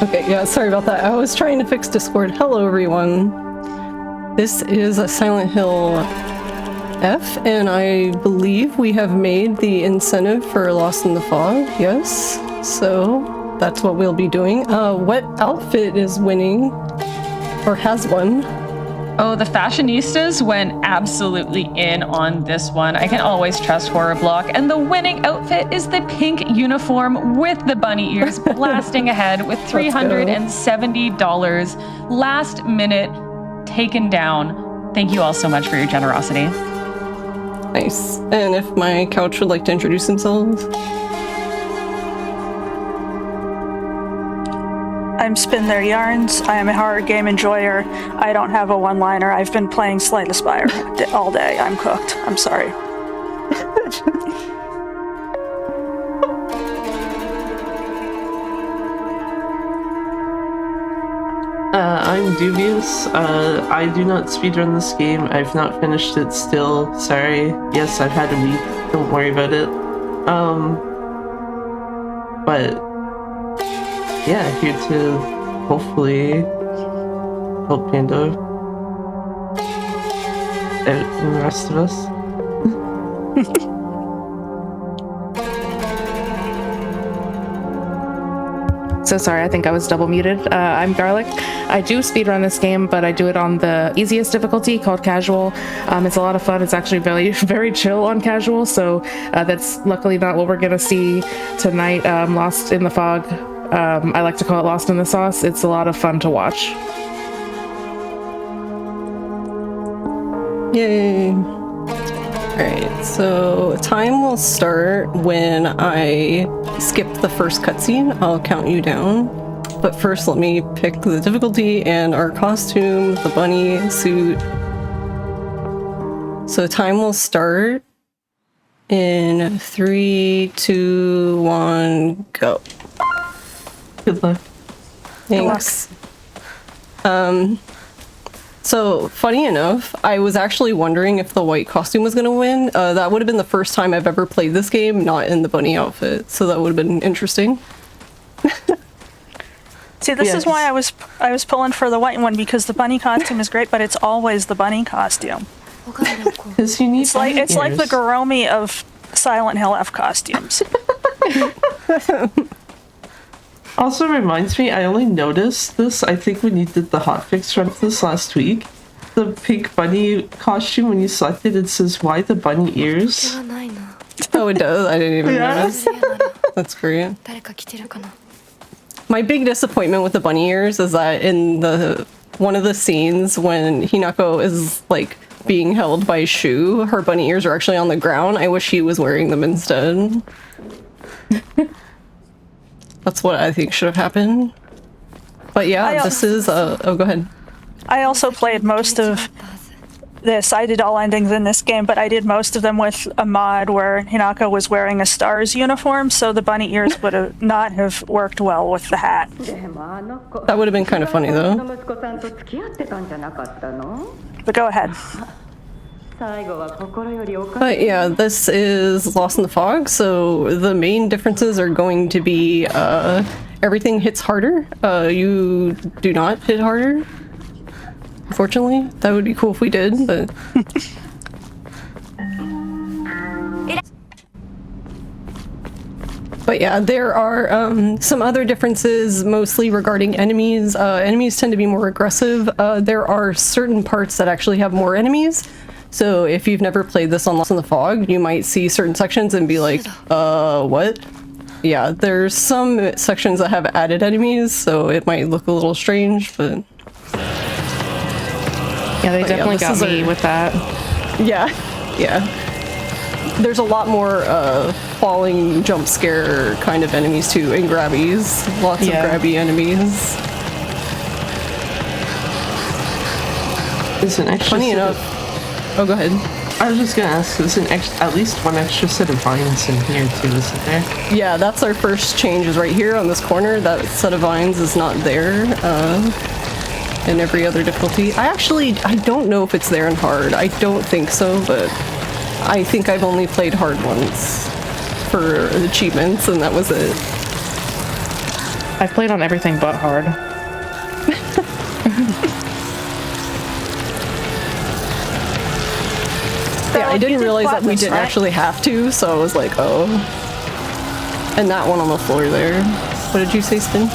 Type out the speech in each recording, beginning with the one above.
Okay, yeah, sorry about that. I was trying to fix Discord. Hello, everyone. This is a Silent Hill F, and I believe we have made the incentive for Lost in the Fog, yes? So, that's what we'll be doing. What outfit is winning? Or has won? Oh, the fashionistas went absolutely in on this one. I can always trust Horror Block. And the winning outfit is the pink uniform with the bunny ears blasting ahead with $370. Last minute taken down. Thank you all so much for your generosity. Nice. And if my couch would like to introduce themselves? I'm spintheiryarns. I am a horror game enjoyer. I don't have a one-liner. I've been playing Slay the Spire all day. I'm cooked. I'm sorry. I'm dubious. I do not speedrun this game. I've not finished it still. Sorry. Yes, I've had a week. Don't worry about it. But yeah, here to hopefully help Pando and the rest of us. So sorry, I think I was double muted. I'm Garlic. I do speedrun this game, but I do it on the easiest difficulty called casual. It's a lot of fun. It's actually very, very chill on casual, so that's luckily not what we're gonna see tonight. Lost in the Fog. I like to call it Lost in the Sauce. It's a lot of fun to watch. Yay! Alright, so time will start when I skip the first cutscene. I'll count you down. But first, let me pick the difficulty and our costume, the bunny suit. So time will start in 3, 2, 1, go. Good luck. Thanks. So, funny enough, I was actually wondering if the white costume was gonna win. That would have been the first time I've ever played this game, not in the bunny outfit, so that would have been interesting. See, this is why I was pulling for the white one, because the bunny costume is great, but it's always the bunny costume. Because you need It's like the Garomi of Silent Hill F costumes. Also reminds me, I only noticed this, I think when you did the hotfix run for this last week. The pink bunny costume, when you select it, it says, why the bunny ears? Oh, it does? I didn't even notice. That's great. My big disappointment with the bunny ears is that in one of the scenes when Hinako is, like, being held by Shu, her bunny ears are actually on the ground. I wish he was wearing them instead. That's what I think should have happened. But yeah, this is oh, go ahead. I also played most of this. I did all endings in this game, but I did most of them with a mod where Hinako was wearing a STARS uniform, so the bunny ears would have not have worked well with the hat. That would have been kind of funny, though. But go ahead. But yeah, this is Lost in the Fog, so the main differences are going to be everything hits harder. You do not hit harder. Unfortunately, that would be cool if we did, but... But yeah, there are some other differences, mostly regarding enemies. Enemies tend to be more aggressive. There are certain parts that actually have more enemies. So if you've never played this on Lost in the Fog, you might see certain sections and be like, what? Yeah, there's some sections that have added enemies, so it might look a little strange, but... Yeah, they definitely got me with that. Yeah, yeah. There's a lot more falling jump scare kind of enemies too, and grabbies. Lots of grabby enemies. Is an extra Funny enough. Oh, go ahead. I was just gonna ask, there's at least one extra set of vines in here too, isn't there? Yeah, that's our first change, is right here on this corner. That set of vines is not there in every other difficulty. I don't know if it's there in hard. I don't think so, but I think I've only played hard once for achievements, and that was it. I've played on everything but hard. Yeah, I didn't realize that we didn't actually have to, so I was like, oh. And that one on the floor there. What did you say, Spin?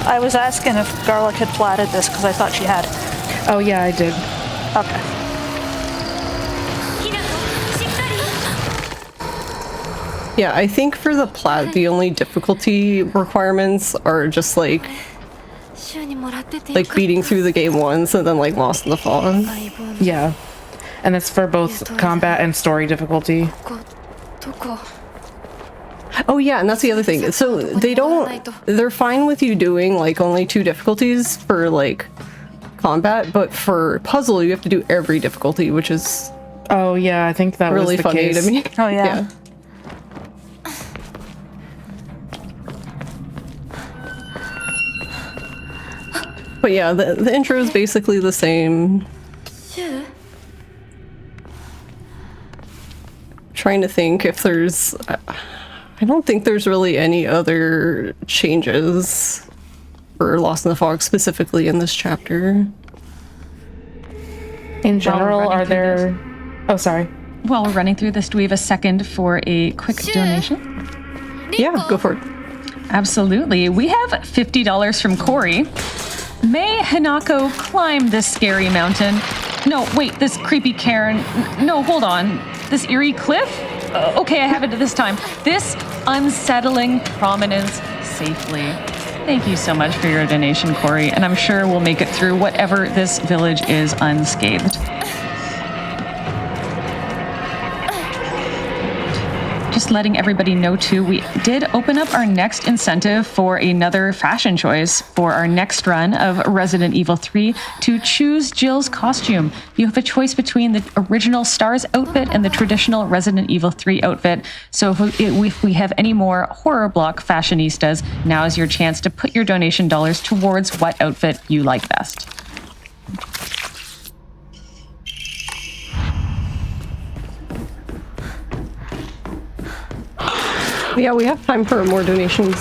I was asking if Garlic had platted this because I thought she had. Oh yeah, I did. Okay. Yeah, I think for the plat, the only difficulty requirements are just like beating through the game once and then like Lost in the Fog. Yeah. And that's for both combat and story difficulty. Oh yeah, and that's the other thing. So they're fine with you doing like only 2 difficulties for like combat, but for puzzle you have to do every difficulty, which is Oh yeah, I think that really was the funny case. to me. Oh yeah. But yeah, the intro is basically the same. Trying to think if there's... I don't think there's really any other changes for Lost in the Fog specifically in this chapter. In general, are there... Oh, sorry. While we're running through this, do we have a second for a quick donation? Yeah, go for it. Absolutely. We have $50 from Corey. May Hinako climb this scary mountain? No, wait, this creepy cairn. No, hold on. This eerie cliff? Okay, I have it this time. This unsettling prominence safely. Thank you so much for your donation, Corey, and I'm sure we'll make it through whatever this village is unscathed. Just letting everybody know too, we did open up our next incentive for another fashion choice for our next run of Resident Evil 3 to choose Jill's costume. You have a choice between the original Stars outfit and the traditional Resident Evil 3 outfit. So if we have any more horror block fashionistas, now is your chance to put your donation dollars towards what outfit you like best. Yeah, we have time for more donations.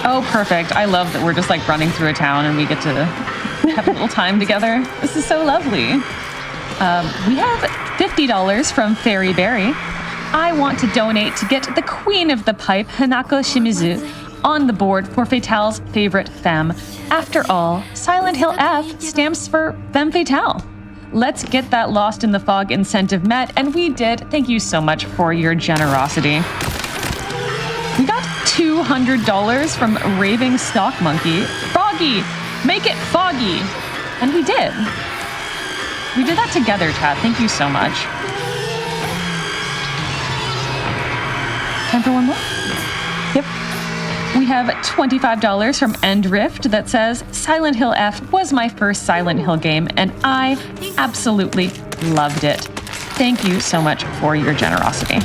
Oh, perfect. I love that we're just like running through a town and we get to have a little time together. This is so lovely. We have $50 from Fairy Berry. I want to donate to get the queen of the pipe, Hanako Shimizu, on the board for Fatale's favorite femme. After all, Silent Hill F stands for Femme Fatale. Let's get that Lost in the Fog incentive met, and we did. Thank you so much for your generosity. We got $200 from Raving Stock Monkey. Froggy, make it foggy. And we did. We did that together, chat. Thank you so much. Time for one more? Yep. We have $25 from Endrift that says, Silent Hill F was my first Silent Hill game, and I absolutely loved it. Thank you so much for your generosity.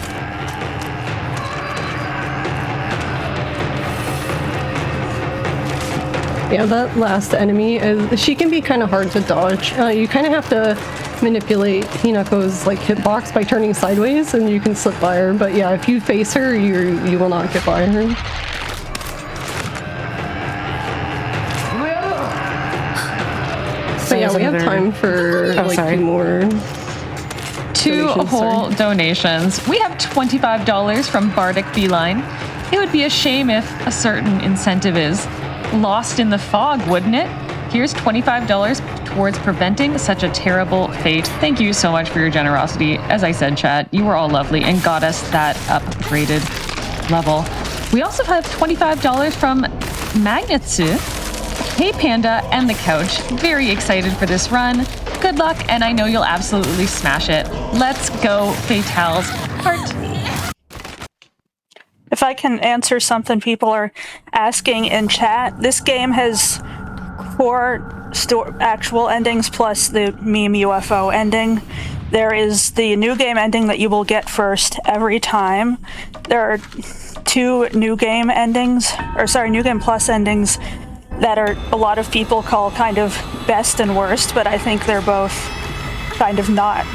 Yeah, that last enemy, she can be kind of hard to dodge. You kind of have to manipulate Hinako's like hitbox by turning sideways, and you can slip by her. But yeah, if you face her, you will not get by her. But yeah, we have time for two more. 2 whole donations. We have $25 from Bardic Feline. It would be a shame if a certain incentive is Lost in the Fog, wouldn't it? Here's $25 towards preventing such a terrible fate. Thank you so much for your generosity. As I said, chat, you were all lovely and got us that upgraded level. We also have $25 from Magnetsu, Hey Panda, and the Couch. Very excited for this run. Good luck, and I know you'll absolutely smash it. Let's go, Fatale's heart. If I can answer something people are asking in chat, this game has 4 actual endings plus the meme UFO ending. There is the new game ending that you will get first every time. There are 2 new game endings, new game plus endings that are a lot of people call kind of best and worst, but I think they're both kind of not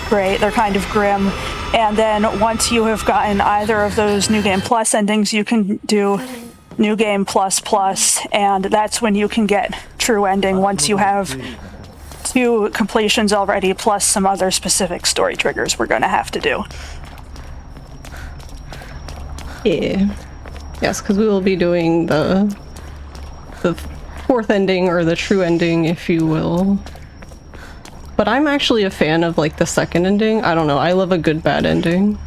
great. They're kind of grim. And then once you have gotten either of those new game plus endings, you can do New Game Plus Plus, and that's when you can get true ending once you have 2 completions already, plus some other specific story triggers we're going to have to do. Yeah. Yes, because we will be doing the 4th ending, or the true ending, if you will. But I'm actually a fan of, like, the 2nd ending. I don't know, I love a good bad ending.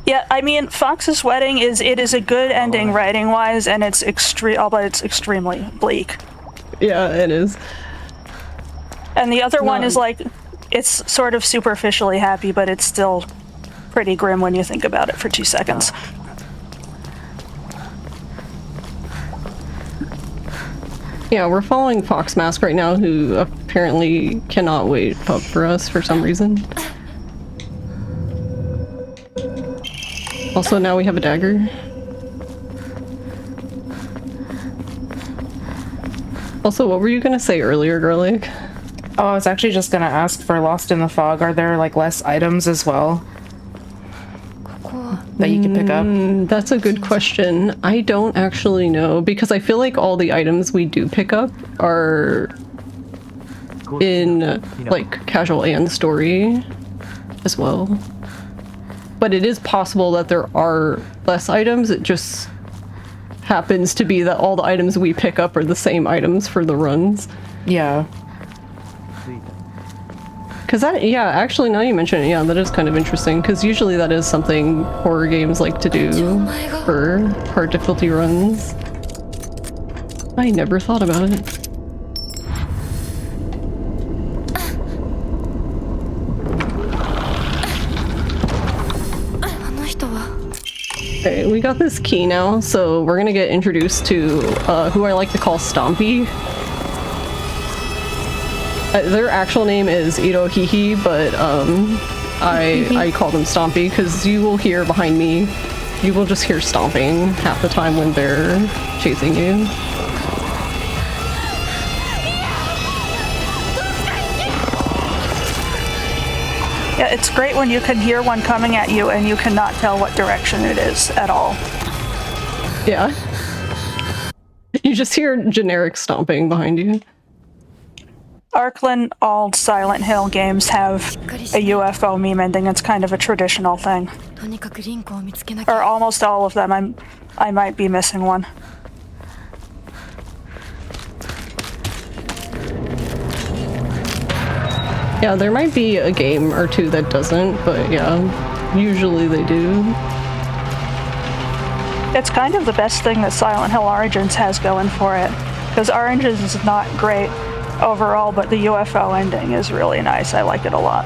Yeah, I mean, Fox's Wedding is a good ending writing-wise, and it's but it's extremely bleak. Yeah, it is. And the other one is like, it's sort of superficially happy, but it's still pretty grim when you think about it for 2 seconds. Yeah, we're following Fox Mask right now, who apparently cannot wait up for us for some reason. Also, now we have a dagger. Also, what were you gonna say earlier, Garlic? Oh, I was actually just gonna ask for Lost in the Fog. Are there like less items as well that you can pick up? That's a good question. I don't actually know, because I feel like all the items we do pick up are in like casual and story as well. But it is possible that there are less items. It just happens to be that all the items we pick up are the same items for the runs. Yeah. Because that, yeah, actually, now you mention it, yeah, that is kind of interesting, because usually that is something horror games like to do for hard difficulty runs. I never thought about it. Okay, we got this key now, so we're gonna get introduced to who I like to call Stompy. Their actual name is Irohihi, but I call them Stompy because you will hear behind me, you will just hear stomping half the time when they're chasing you. Yeah, it's great when you can hear one coming at you and you cannot tell what direction it is at all. Yeah. You just hear generic stomping behind you. Arkland, all Silent Hill games have a UFO meme ending. It's kind of a traditional thing. Or almost all of them. I might be missing one. Yeah, there might be a game or two that doesn't, but yeah, usually they do. It's kind of the best thing that Silent Hill Origins has going for it, because Origins is not great overall, but the UFO ending is really nice. I like it a lot.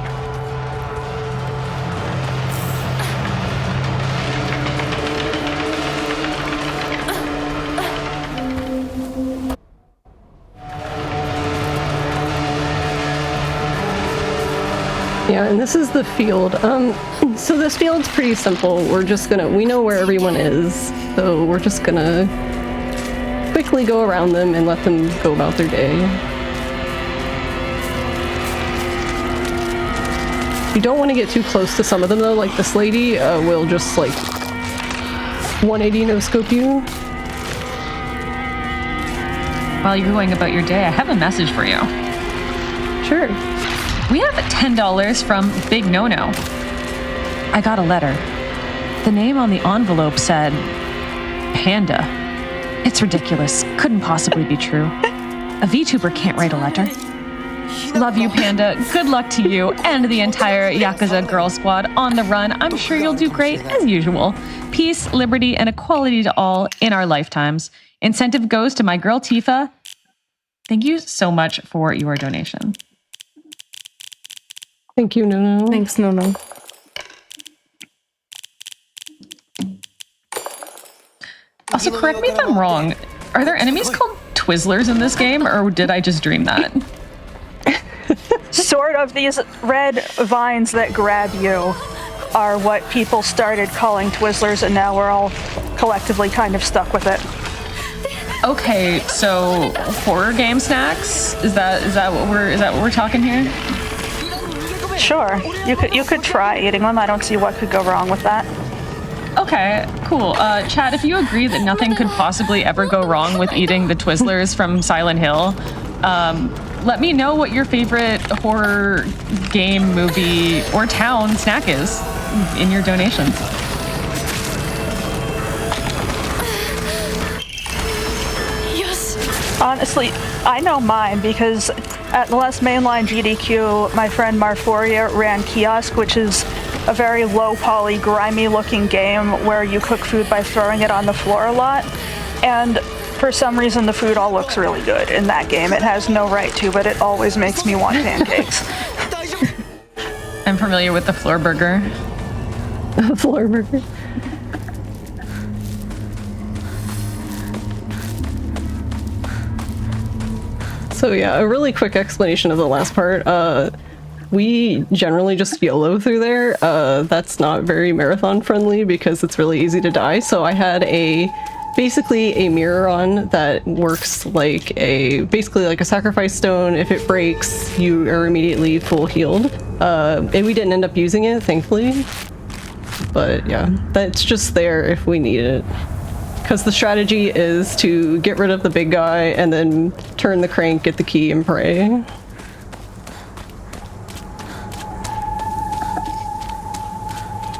Yeah, and this is the field. So this field's pretty simple. We know where everyone is, so we're just gonna quickly go around them and let them go about their day. You don't want to get too close to some of them though, like this lady will just like 180 no-scope you. While you're going about your day, I have a message for you. Sure. We have $10 from Big No-No. I got a letter. The name on the envelope said Panda. It's ridiculous. Couldn't possibly be true. A VTuber can't write a letter. Love you, Panda. Good luck to you and the entire Yakuza Girl Squad on the run. I'm sure you'll do great as usual. Peace, liberty, and equality to all in our lifetimes. Incentive goes to my girl Tifa. Thank you so much for your donation. Thank you, No-No. Thanks, No-No. Also, correct me if I'm wrong. Are there enemies called Twizzlers in this game, or did I just dream that? Sort of. These red vines that grab you are what people started calling Twizzlers, and now we're all collectively kind of stuck with it. Okay, so horror game snacks? Is that what we're talking here? Sure. You could try eating them. I don't see what could go wrong with that. Okay, cool. Chad, if you agree that nothing could possibly ever go wrong with eating the Twizzlers from Silent Hill, let me know what your favorite horror game, movie, or town snack is in your donations. Honestly, I know mine because at the last mainline GDQ, my friend Marforia ran Kiosk, which is a very low poly, grimy looking game where you cook food by throwing it on the floor a lot. And for some reason, the food all looks really good in that game. It has no right to, but it always makes me want pancakes. I'm familiar with the floor burger. Floor burger. So yeah, a really quick explanation of the last part. We generally just YOLO through there. That's not very marathon friendly because it's really easy to die. So I had basically a mirror on that works like basically like a sacrifice stone. If it breaks, you are immediately full healed. And we didn't end up using it, thankfully. But yeah, that's just there if we need it. Because the strategy is to get rid of the big guy and then turn the crank, get the key, and pray.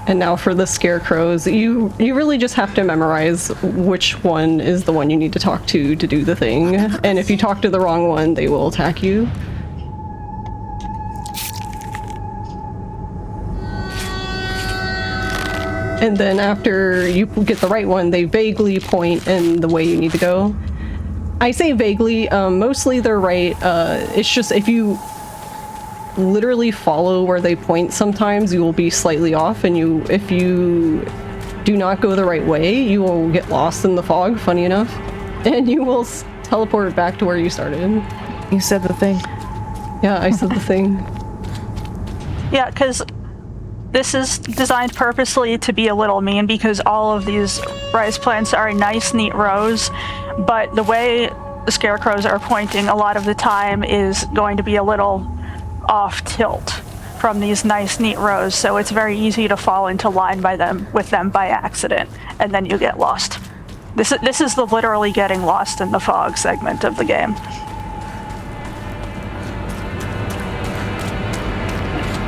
And now for the scarecrows, you really just have to memorize which one is the one you need to talk to do the thing. And if you talk to the wrong one, they will attack you. And then after you get the right one, they vaguely point in the way you need to go. I say vaguely, mostly they're right. It's just if you literally follow where they point sometimes, you will be slightly off, and if you do not go the right way, you will get lost in the fog, funny enough, and you will teleport back to where you started. You said the thing. Yeah, I said the thing. Yeah, because this is designed purposely to be a little mean because all of these rice plants are in nice, neat rows, but the way the scarecrows are pointing a lot of the time is going to be a little off tilt from these nice, neat rows, so it's very easy to fall into line with them by accident, and then you get lost. This is the literally getting lost in the fog segment of the game.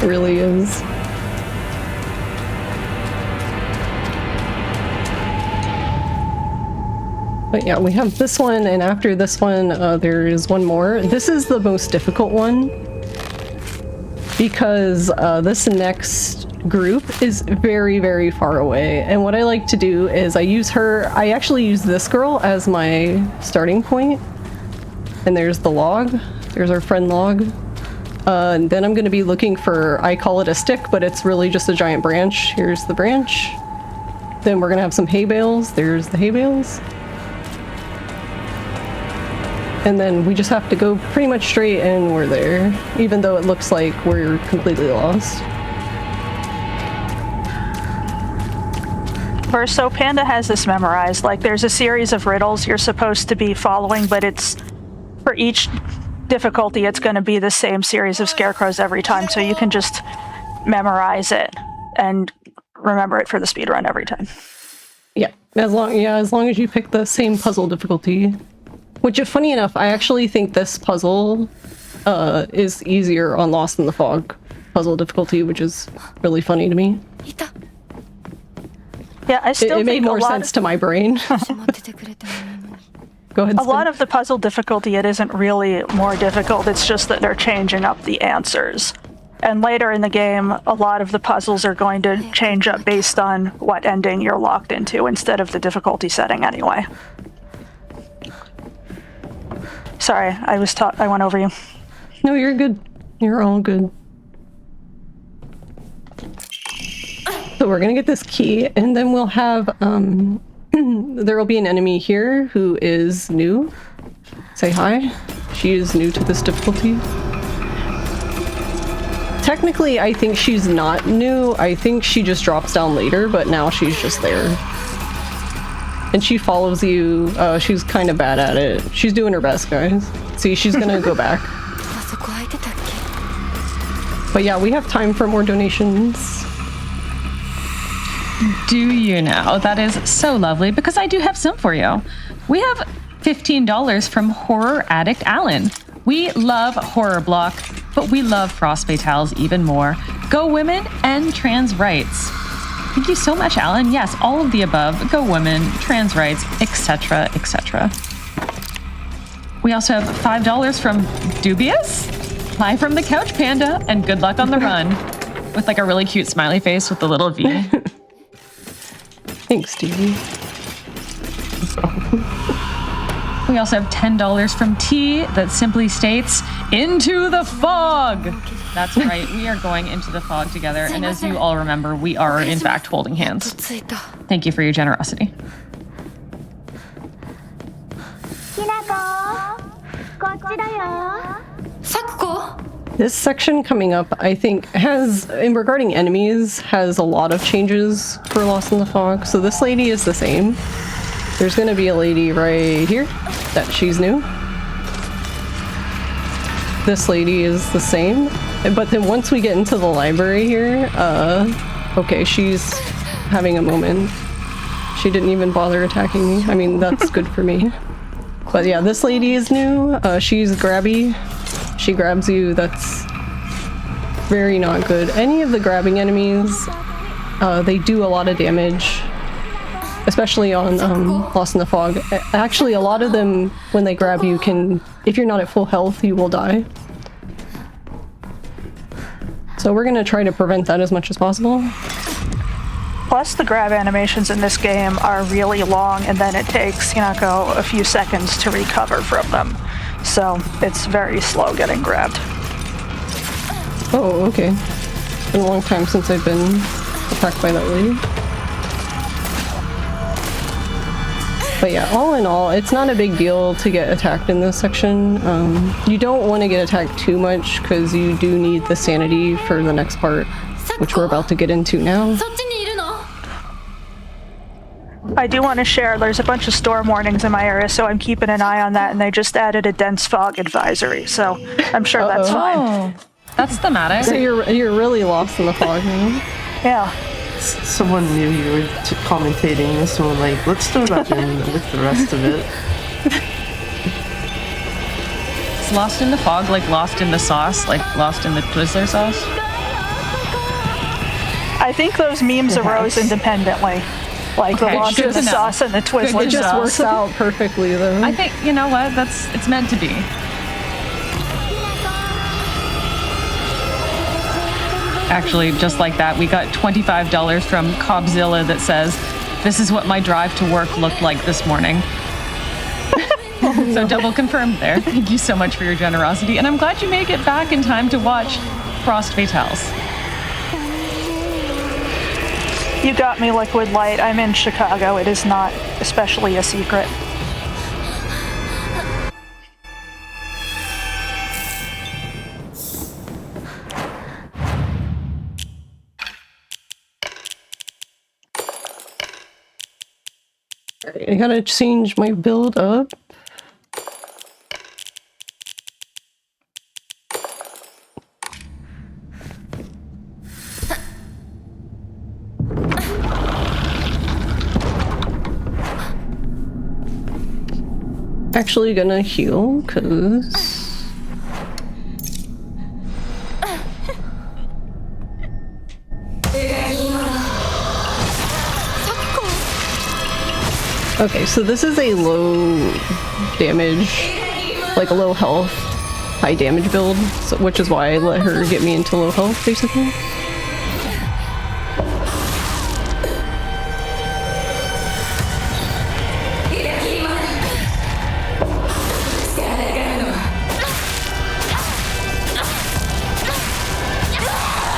It really is. But yeah, we have this one, and after this one, there is one more. This is the most difficult one because this next group is very, very far away. And what I like to do is I actually use this girl as my starting point. And there's the log. There's our friend log. And then I'm going to be looking for, I call it a stick, but it's really just a giant branch. Here's the branch. Then we're going to have some hay bales. There's the hay bales. And then we just have to go pretty much straight and we're there, even though it looks like we're completely lost. So Panda has this memorized. Like, there's a series of riddles you're supposed to be following, but it's for each difficulty, it's going to be the same series of scarecrows every time, so you can just memorize it and remember it for the speedrun every time. Yeah, as long as you pick the same puzzle difficulty. Which, if funny enough, I actually think this puzzle is easier on Lost in the Fog puzzle difficulty, which is really funny to me. Yeah, I still it made more sense to my brain. Go ahead. A lot of the puzzle difficulty, it isn't really more difficult, it's just that they're changing up the answers. And later in the game, a lot of the puzzles are going to change up based on what ending you're locked into instead of the difficulty setting anyway. Sorry, I went over you. No, you're good. You're all good. So we're gonna get this key, and then we'll have, there will be an enemy here who is new. Say hi. She is new to this difficulty. Technically, I think she's not new. I think she just drops down later, but now she's just there. And she follows you. She's kind of bad at it. She's doing her best, guys. See, she's gonna go back. But yeah, we have time for more donations. Do you now? That is so lovely because I do have some for you. We have $15 from Horror Addict Alan. We love horror block, but we love Frost Fatales even more. Go women and trans rights. Thank you so much, Alan. Yes, all of the above. Go women, trans rights, etc., etc. We also have $5 from Dubious. Hi from the Couch Panda, and good luck on the run. With like a really cute smiley face with the little V. Thanks, Stevie. We also have $10 from T that simply states, "Into the fog." That's right, we are going into the fog together. And as you all remember, we are in fact holding hands. Thank you for your generosity. This section coming up, I think, has, in regarding enemies, has a lot of changes for Lost in the Fog. So this lady is the same. There's gonna be a lady right here that she's new. This lady is the same. But then once we get into the library here, okay, she's having a moment. She didn't even bother attacking me. I mean, that's good for me. But yeah, this lady is new. She's grabby. She grabs you. That's very not good. Any of the grabbing enemies, they do a lot of damage, especially on Lost in the Fog. Actually, a lot of them, when they grab you, can, if you're not at full health, you will die. So we're gonna try to prevent that as much as possible. Plus, the grab animations in this game are really long, and then it takes Hinako a few seconds to recover from them. So it's very slow getting grabbed. Oh, okay. It's been a long time since I've been attacked by that lady. But yeah, all in all, it's not a big deal to get attacked in this section. You don't want to get attacked too much because you do need the sanity for the next part, which we're about to get into now. I do want to share, there's a bunch of storm warnings in my area, so I'm keeping an eye on that, and they just added a dense fog advisory, so I'm sure that's fine. Oh, that's thematic. So you're really lost in the fog now. Yeah. Someone knew you were commentating this one, like, let's start off with the rest of it. Is Lost in the Fog like Lost in the Sauce, like Lost in the Twizzler sauce? I think those memes arose independently. Like Okay, the launch good of the to know. sauce and the Twizzler It just sauce. works out perfectly though. I think, you know what, it's meant to be. Actually, just like that, we got $25 from Cobzilla that says, "This is what my drive to work looked like this morning." So double confirmed there. Thank you so much for your generosity, and I'm glad you made it back in time to watch Frost Fatales. You got me, Liquid Light. I'm in Chicago. It is not especially a secret. I gotta change my build up. Actually gonna heal, cause okay, so this is a low damage, like a low health, high damage build, so, which is why I let her get me into low health, basically.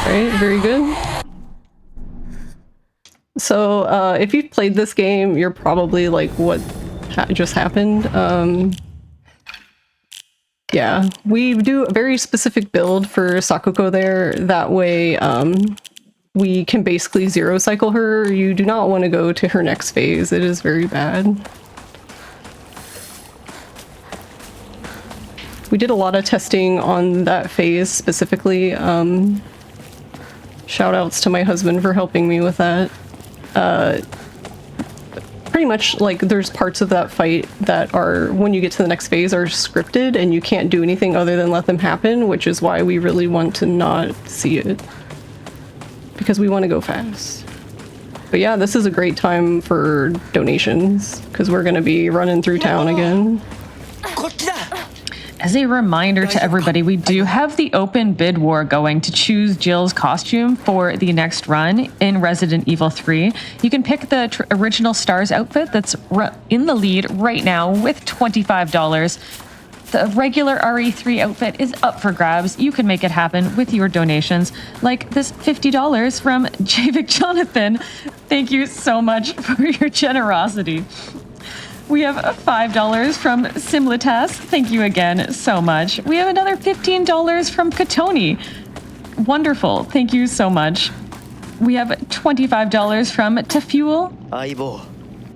Alright, very good. So, if you've played this game, you're probably like, what just happened? Yeah, we do a very specific build for Sakuko there. That way, we can basically zero cycle her. You do not want to go to her next phase. It is very bad. We did a lot of testing on that phase specifically. Shout outs to my husband for helping me with that. pretty much like there's parts of that fight that are, when you get to the next phase, are scripted and you can't do anything other than let them happen, which is why we really want to not see it, because we want to go fast. But yeah, this is a great time for donations because we're going to be running through town again. As a reminder to everybody, we do have the open bid war going to choose Jill's costume for the next run in Resident Evil 3. You can pick the original Stars outfit that's in the lead right now with $25. The regular RE3 outfit is up for grabs. You can make it happen with your donations, like this $50 from Javik Jonathan. Thank you so much for your generosity. We have $5 from Simlitas. Thank you again so much. We have another $15 from Katoni. Wonderful. Thank you so much. We have $25 from Tafuel.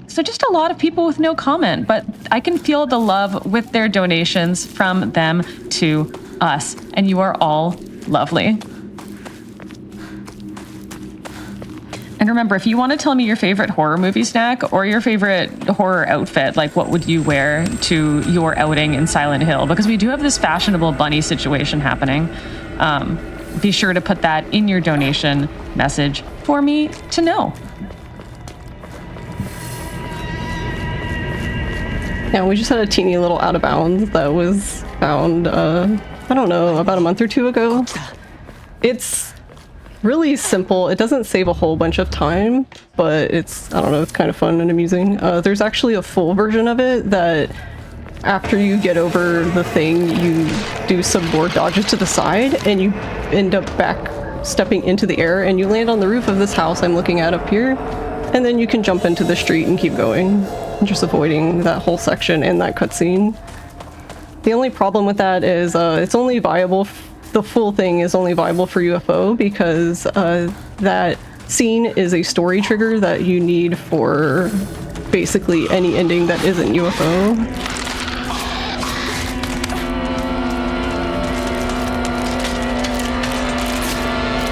So just a lot of people with no comment, but I can feel the love with their donations from them to us, and you are all lovely. And remember, if you want to tell me your favorite horror movie snack or your favorite horror outfit, like what would you wear to your outing in Silent Hill? Because we do have this fashionable bunny situation happening. Be sure to put that in your donation message for me to know. Yeah, we just had a teeny little out of bounds that was found, I don't know, about a month or two ago. It's really simple. It doesn't save a whole bunch of time, but it's, I don't know, it's kind of fun and amusing. There's actually a full version of it that after you get over the thing, you do some more dodges to the side and you end up back stepping into the air and you land on the roof of this house I'm looking at up here, and then you can jump into the street and keep going, just avoiding that whole section and that cutscene. The only problem with that is it's only viable, the full thing is only viable for UFO because that scene is a story trigger that you need for basically any ending that isn't UFO.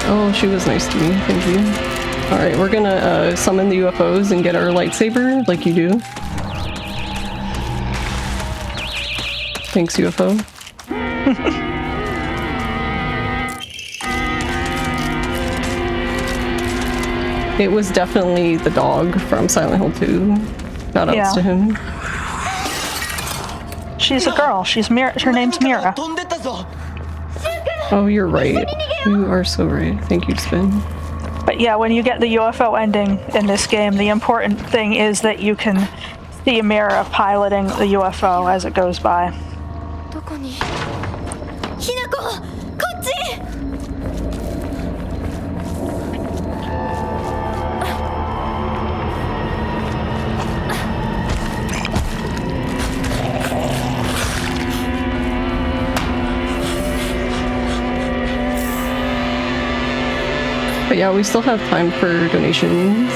Oh, she was nice to me, thank you. Alright, we're gonna summon the UFOs and get our lightsaber, like you do. Thanks, UFO. It was definitely the dog from Silent Hill 2. Shoutouts to him. She's a girl. She's her name's Mira. Oh, you're right. You are so right. Thank you, Spin. But yeah, when you get the UFO ending in this game, the important thing is that you can see Mira piloting the UFO as it goes by. But yeah, we still have time for donations.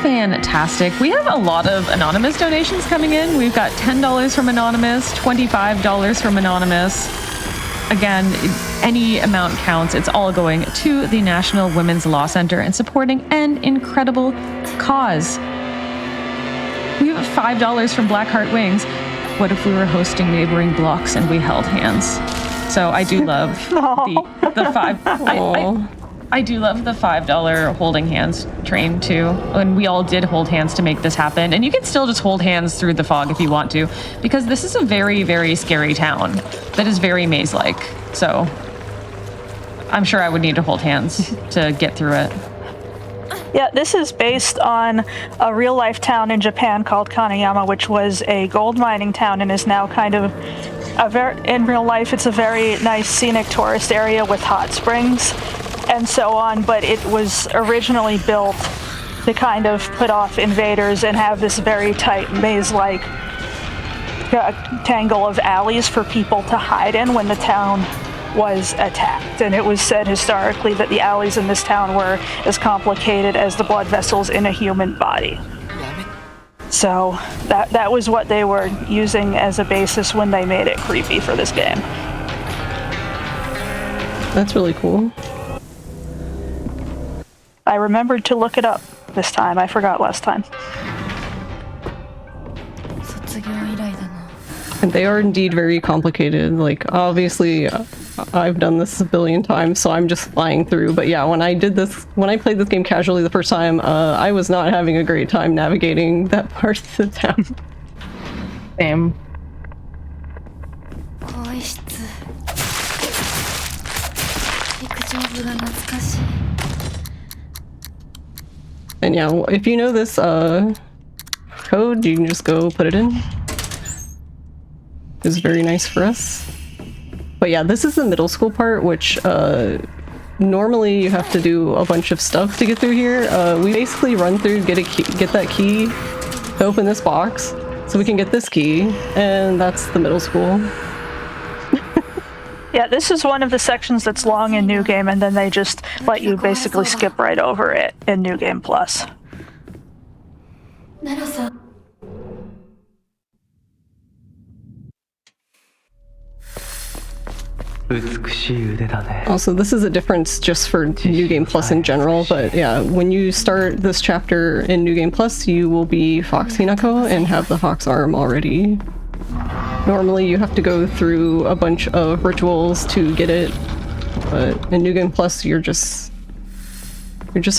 Fantastic. We have a lot of anonymous donations coming in. We've got $10 from Anonymous, $25 from Anonymous. Again, any amount counts. It's all going to the National Women's Law Center and supporting an incredible cause. We have $5 from Blackheart Wings. What if we were hosting neighboring blocks and we held hands? So I do love the five. I do love the $5 holding hands train too. And we all did hold hands to make this happen. And you can still just hold hands through the fog if you want to, because this is a very, very scary town that is very maze-like. So I'm sure I would need to hold hands to get through it. Yeah, this is based on a real-life town in Japan called Kaneyama, which was a gold mining town and is now kind of in real life, it's a very nice scenic tourist area with hot springs and so on, but it was originally built to kind of put off invaders and have this very tight maze-like tangle of alleys for people to hide in when the town was attacked. And it was said historically that the alleys in this town were as complicated as the blood vessels in a human body. So that was what they were using as a basis when they made it creepy for this game. That's really cool. I remembered to look it up this time. I forgot last time. And they are indeed very complicated. Like, obviously, I've done this a billion times, so I'm just flying through. But yeah, when I played this game casually the first time, I was not having a great time navigating that part of the town. Same. And yeah, if you know this code, you can just go put it in. It's very nice for us. But yeah, this is the middle school part, which normally you have to do a bunch of stuff to get through here. We basically run through, get that key to open this box, so we can get this key, and that's the middle school. Yeah, this is one of the sections that's long in New Game, and then they just let you basically skip right over it in New Game Plus. Also, this is a difference just for New Game Plus in general, but yeah, when you start this chapter in New Game Plus, you will be Fox Hinako and have the Hawk's Arm already. Normally you have to go through a bunch of rituals to get it, but in New Game Plus you're just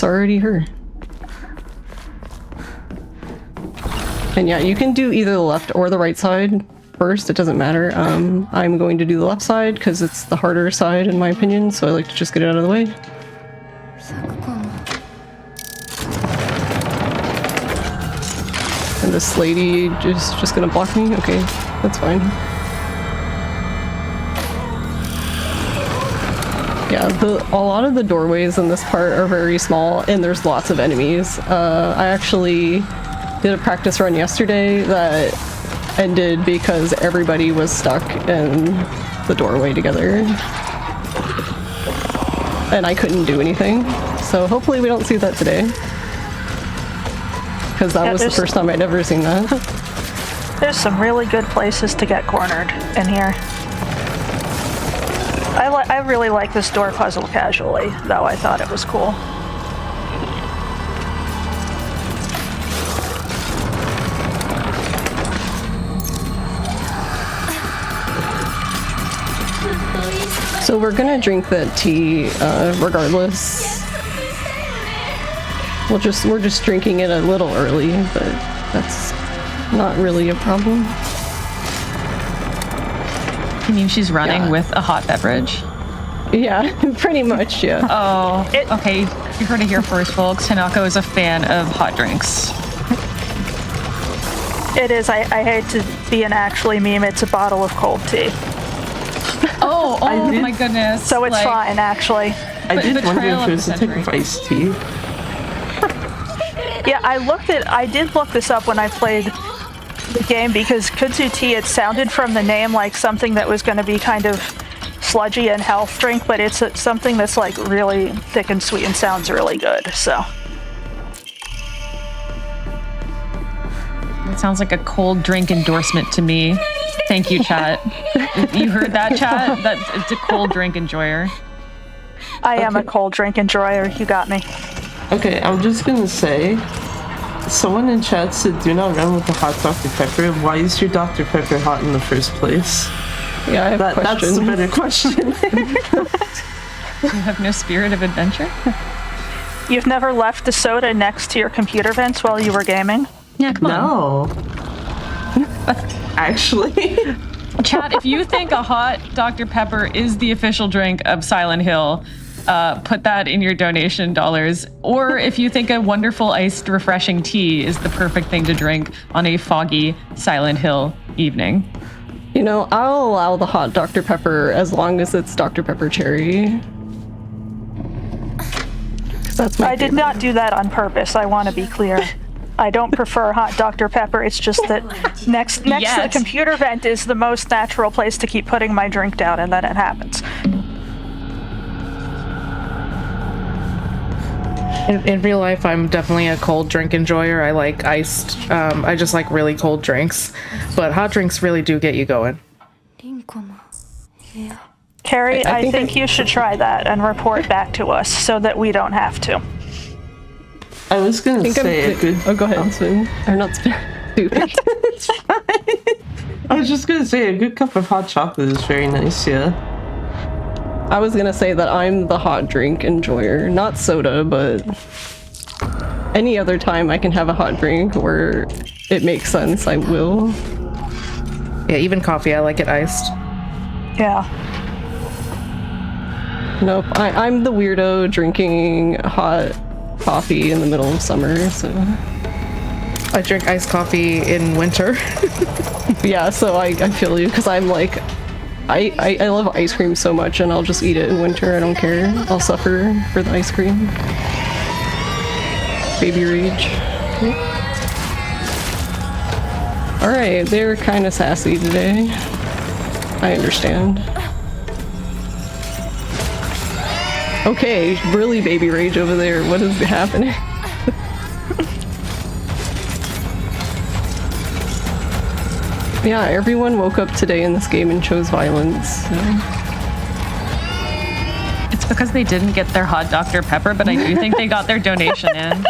already her. And yeah, you can do either the left or the right side first, it doesn't matter. I'm going to do the left side because it's the harder side in my opinion, so I like to just get it out of the way. And this lady is just gonna block me? Okay, that's fine. Yeah, a lot of the doorways in this part are very small and there's lots of enemies. I actually did a practice run yesterday that ended because everybody was stuck in the doorway together. And I couldn't do anything. So hopefully we don't see that today. Because that was the first time I'd ever seen that. There's some really good places to get cornered in here. I really like this door puzzle casually, though I thought it was cool. So we're gonna drink that tea regardless. We're just drinking it a little early, but that's not really a problem. You mean she's running with a hot beverage? Yeah, pretty much, yeah. Oh, okay. You heard it here first, folks. Hinako is a fan of hot drinks. It is. I hate to be an actually meme. It's a bottle of cold tea. Oh my goodness. So it's fine, actually. I did wonder if it was a type of iced tea. Yeah, I did look this up when I played the game because kudzu tea, it sounded from the name like something that was going to be kind of sludgy and health drink, but it's something that's like really thick and sweet and sounds really good, so. It sounds like a cold drink endorsement to me. Thank you, chat. You heard that, chat? It's a cold drink enjoyer. I am a cold drink enjoyer. You got me. Okay, I'm just gonna say, someone in chat said do not run with the hot Dr. Pepper. Why is your Dr. Pepper hot in the first place? Yeah, I have a question. That's a better question. You have no spirit of adventure? You've never left the soda next to your computer vents while you were gaming? Yeah, come on. No. Actually. Chat, if you think a hot Dr. Pepper is the official drink of Silent Hill, put that in your donation dollars. Or if you think a wonderful iced refreshing tea is the perfect thing to drink on a foggy Silent Hill evening. You know, I'll allow the hot Dr. Pepper as long as it's Dr. Pepper cherry. That's my I did not do that on purpose, I want to be clear. I don't prefer hot Dr. Pepper, it's just that next to the computer vent is the most natural place to keep putting my drink down, and then it happens. In real life, I'm definitely a cold drink enjoyer. I like iced, I just like really cold drinks. But hot drinks really do get you going. Carrie, I think you should try that and report back to us so that we don't have to. I was gonna think say a good. Oh, go ahead, Spin. Or not Spin. Dude. It's fine. I was just gonna say a good cup of hot chocolate is very nice. Yeah. I was gonna say that I'm the hot drink enjoyer. Not soda, but any other time I can have a hot drink where it makes sense, I will. Yeah, even coffee, I like it iced. Yeah. Nope, I'm the weirdo drinking hot coffee in the middle of summer, so... I drink iced coffee in winter. Yeah, so I feel you, because I'm like... I love ice cream so much, and I'll just eat it in winter, I don't care. I'll suffer for the ice cream. Baby rage. Alright, they're kind of sassy today. I understand. Okay, really baby rage over there. What is happening? Yeah, everyone woke up today in this game and chose violence. So. It's because they didn't get their hot Dr. Pepper, but I do think they got their donation in.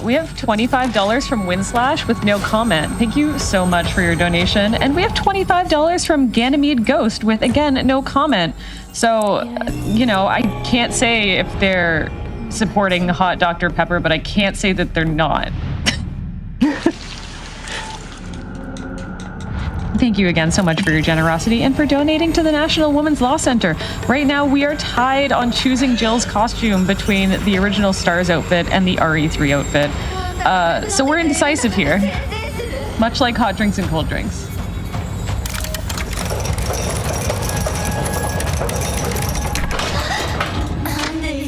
We have $25 from Winslash with no comment. Thank you so much for your donation. And we have $25 from Ganymede Ghost with, again, no comment. So, you know, I can't say if they're supporting the hot Dr. Pepper, but I can't say that they're not. Thank you again so much for your generosity and for donating to the National Women's Law Center. Right now, we are tied on choosing Jill's costume between the original Stars outfit and the RE3 outfit. So we're indecisive here, much like hot drinks and cold drinks.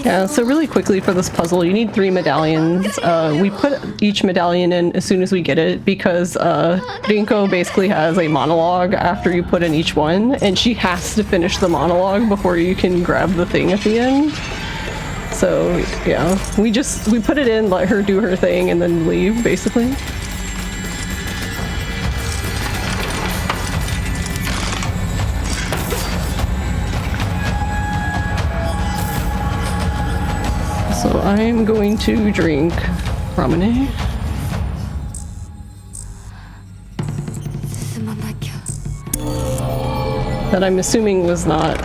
Yeah, so really quickly for this puzzle, you need 3 medallions. We put each medallion in as soon as we get it because Rinko basically has a monologue after you put in each one, and she has to finish the monologue before you can grab the thing at the end. So yeah, we put it in, let her do her thing, and then leave, basically. So I'm going to drink Ramune. That I'm assuming was not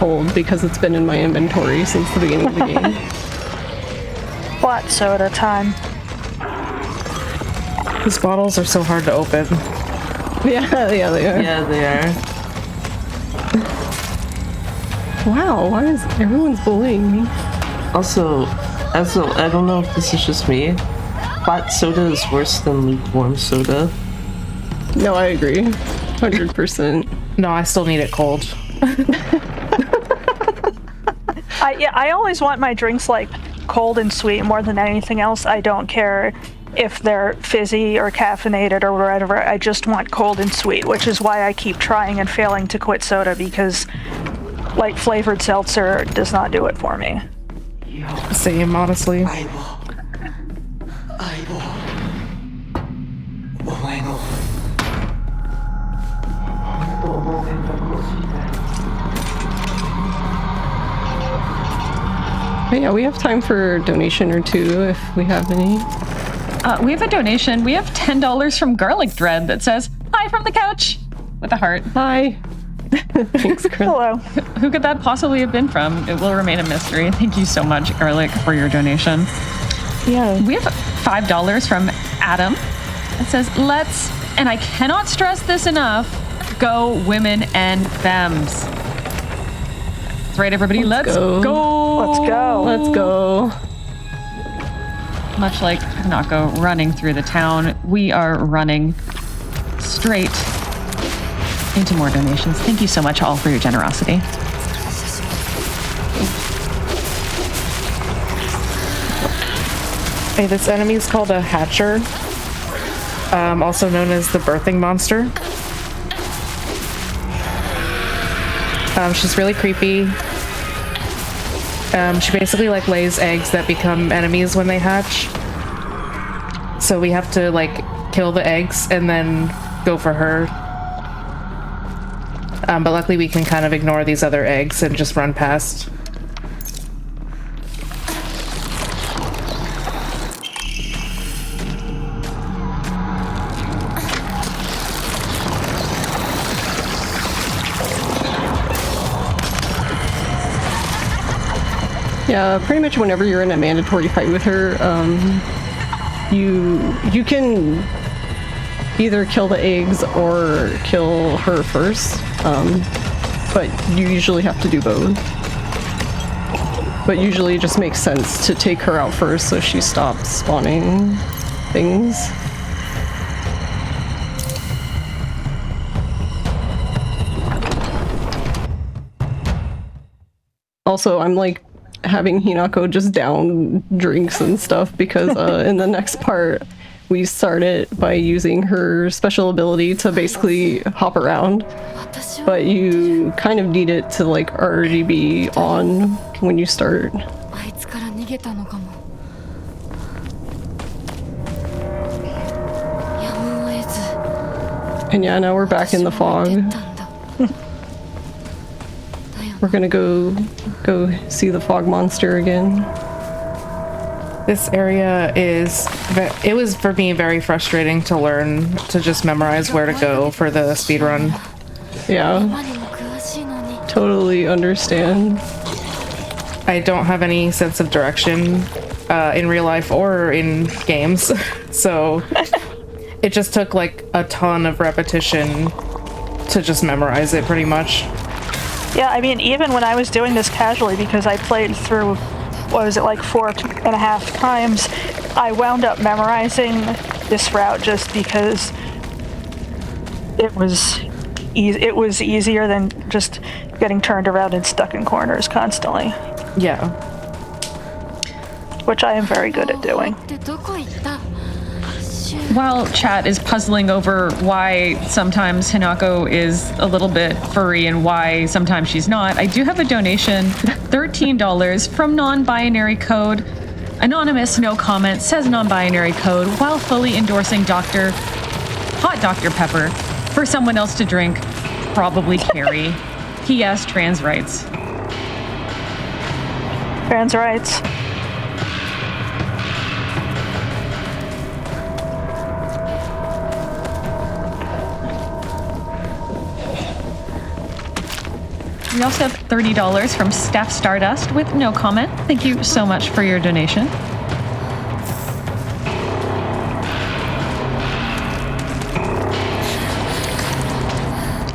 old because it's been in my inventory since the beginning of the game. Flat soda time. These bottles are so hard to open. Yeah, they are. Yeah, they are. Wow, why is everyone's bullying me? Also, I don't know if this is just me. Hot soda is worse than lukewarm soda. No, I agree. 100%. No, I still need it cold. I always want my drinks like cold and sweet more than anything else. I don't care if they're fizzy or caffeinated or whatever. I just want cold and sweet, which is why I keep trying and failing to quit soda, because light flavored seltzer does not do it for me. Same, honestly. But yeah, we have time for a donation or two if we have any. We have a donation. We have $10 from GarliccDread that says, "Hi from the couch," with a heart. Hi. Thanks, Chris. Hello. Who could that possibly have been from? It will remain a mystery. Thank you so much, Garlic, for your donation. Yeah. We have $5 from Adam. It says, "Let's," and I cannot stress this enough, "go women and femmes." That's right, everybody. Let's go. Let's go. Let's go. Much like Hanako running through the town, we are running straight into more donations. Thank you so much all for your generosity. Hey, this enemy is called a Hatcher, also known as the birthing monster. She's really creepy. She basically like lays eggs that become enemies when they hatch. So we have to like kill the eggs and then go for her. But luckily we can kind of ignore these other eggs and just run past. Yeah, pretty much whenever you're in a mandatory fight with her, you can either kill the eggs or kill her first, but you usually have to do both. But usually it just makes sense to take her out first so she stops spawning things. Also, I'm like having Hinako just down drinks and stuff because in the next part we start it by using her special ability to basically hop around, but you kind of need it to like already be on when you start. And yeah, now we're back in the fog. We're gonna go see the fog monster again. This area it was for me very frustrating to learn to just memorize where to go for the speedrun. Yeah. Totally understand. I don't have any sense of direction in real life or in games, so it just took like a ton of repetition to just memorize it pretty much. Yeah, I mean, even when I was doing this casually, because I played through, what was it, like 4.5 times, I wound up memorizing this route just because it was easier than just getting turned around and stuck in corners constantly. Yeah. Which I am very good at doing. While chat is puzzling over why sometimes Hinako is a little bit furry and why sometimes she's not, I do have a donation, $13 from non-binary code. Anonymous, no comment, says non-binary code while fully endorsing Hot Dr. Pepper for someone else to drink, probably Carrie. P.S. Trans rights. Trans rights. We also have $30 from Steph Stardust with no comment. Thank you so much for your donation.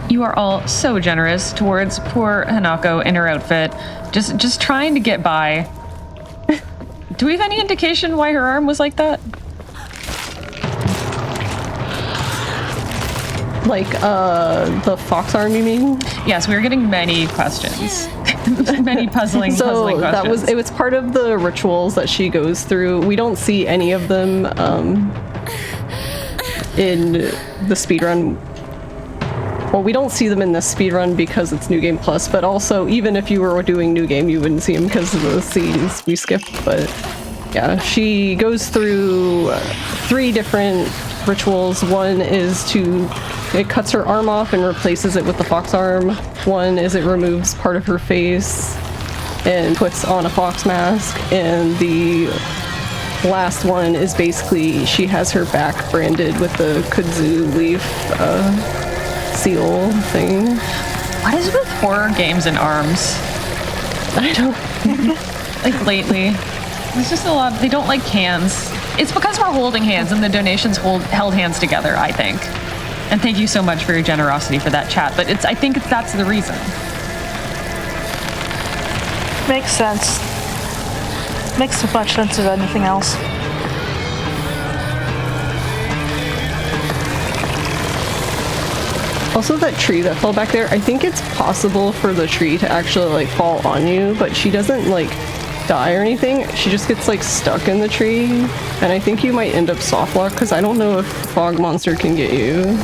You are all so generous towards poor Hinako in her outfit, just trying to get by. Do we have any indication why her arm was like that? Like, the fox arm, you mean? Yes, we were getting many questions. Many puzzling questions. It was part of the rituals that she goes through. We don't see any of them in the speedrun. Well, we don't see them in the speedrun because it's New Game Plus, but also, even if you were doing New Game, you wouldn't see them because of the scenes we skipped. But yeah, she goes through 3 different rituals. One is it cuts her arm off and replaces it with the fox arm. One is it removes part of her face and puts on a fox mask. And the last one is basically she has her back branded with the kudzu leaf seal thing. What is with horror games and arms? I don't... Like lately. There's just a lot. They don't like hands. It's because we're holding hands and the donations held hands together, I think. And thank you so much for your generosity for that, chat. But I think that's the reason. Makes sense. Makes too much sense of anything else. Also, that tree that fell back there, I think it's possible for the tree to actually like fall on you, but she doesn't like die or anything. She just gets like stuck in the tree, and I think you might end up soft lock because I don't know if Fog Monster can get you.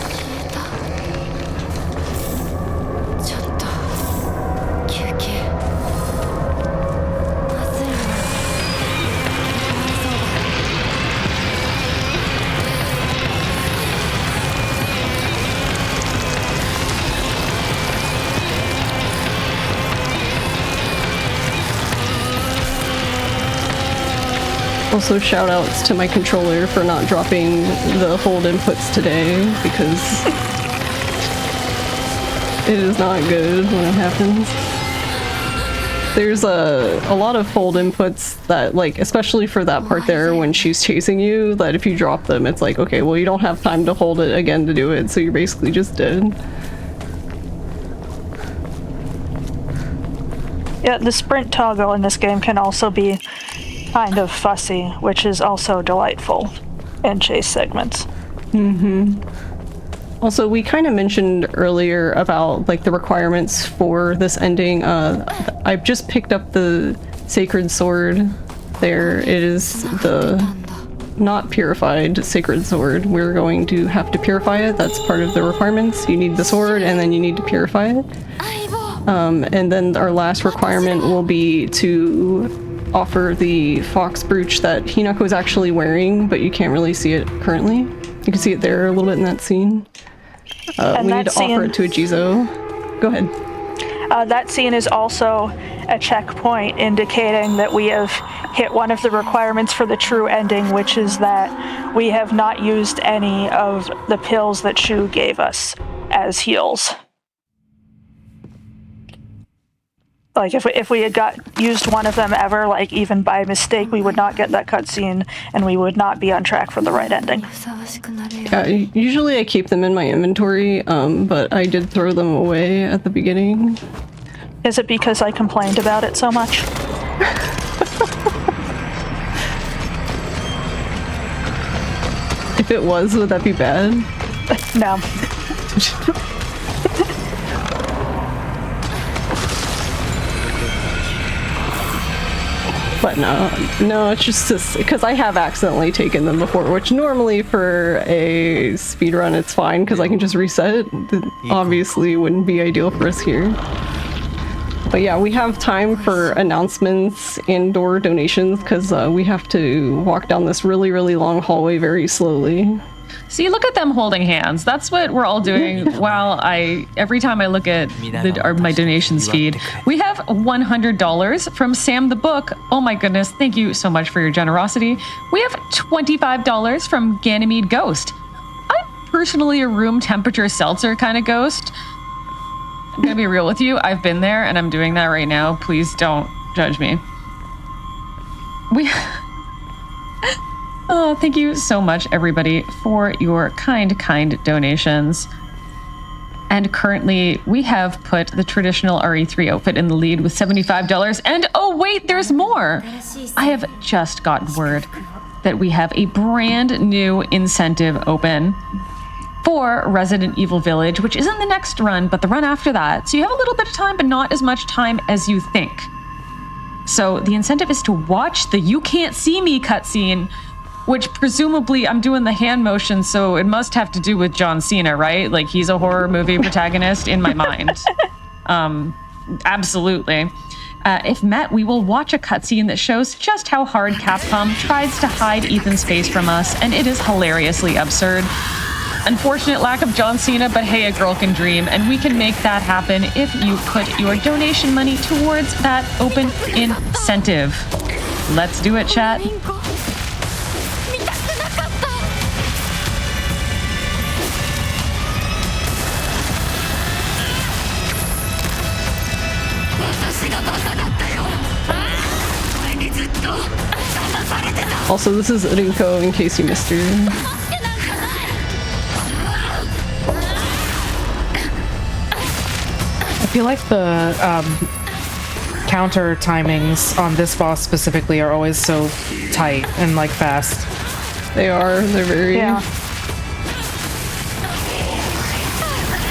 Also, shout outs to my controller for not dropping the hold inputs today because it is not good when it happens. There's a lot of hold inputs that, like, especially for that part there when she's chasing you, that if you drop them, it's like, okay, well, you don't have time to hold it again to do it, so you're basically just dead. Yeah, the sprint toggle in this game can also be kind of fussy, which is also delightful in chase segments. Also, we kind of mentioned earlier about, like, the requirements for this ending. I've just picked up the sacred sword there. It is the not purified sacred sword. We're going to have to purify it. That's part of the requirements. You need the sword and then you need to purify it. And then our last requirement will be to offer the fox brooch that Hinako is actually wearing, but you can't really see it currently. You can see it there a little bit in that scene. We need to offer it to a Jizo. Go ahead. That scene is also a checkpoint indicating that we have hit one of the requirements for the true ending, which is that we have not used any of the pills that Shu gave us as heals. Like, if we had used one of them ever, like, even by mistake, we would not get that cutscene, and we would not be on track for the right ending. Yeah, usually I keep them in my inventory, but I did throw them away at the beginning. Is it because I complained about it so much? If it was, would that be bad? No. But no, it's just because I have accidentally taken them before, which normally for a speedrun it's fine because I can just reset. It obviously wouldn't be ideal for us here. But yeah, we have time for announcements and/or donations because we have to walk down this really, really long hallway very slowly. See, look at them holding hands. That's what we're all doing while every time I look at my donations feed. We have $100 from Sam the Book. Oh my goodness, thank you so much for your generosity. We have $25 from Ganymede Ghost. I'm personally a room temperature seltzer kind of ghost. I'm gonna be real with you. I've been there and I'm doing that right now. Please don't judge me. Oh, thank you so much, everybody, for your kind donations. And currently, we have put the traditional RE3 outfit in the lead with $75. And oh, wait, there's more! I have just gotten word that we have a brand new incentive open for Resident Evil Village, which isn't the next run, but the run after that. So you have a little bit of time, but not as much time as you think. So the incentive is to watch the You Can't See Me cutscene, which presumably I'm doing the hand motion, so it must have to do with John Cena, right? Like, he's a horror movie protagonist in my mind. Absolutely. If met, we will watch a cutscene that shows just how hard Capcom tries to hide Ethan's face from us, and it is hilariously absurd. Unfortunate lack of John Cena, but hey, a girl can dream, and we can make that happen if you put your donation money towards that open incentive. Let's do it, chat. Also, this is Rinko, in case you missed her. I feel like the counter timings on this boss specifically are always so tight and, like, fast. They're very... Yeah.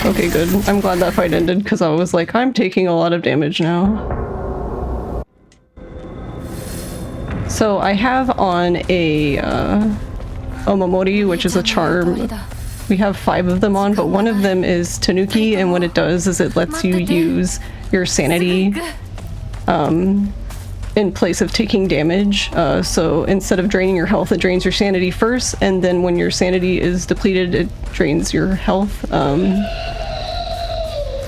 Okay, good. I'm glad that fight ended, because I was like, I'm taking a lot of damage now. So I have on a Omamori, which is a charm. We have 5 of them on, but one of them is Tanuki, and what it does is it lets you use your sanity in place of taking damage. So instead of draining your health, it drains your sanity first, and then when your sanity is depleted, it drains your health.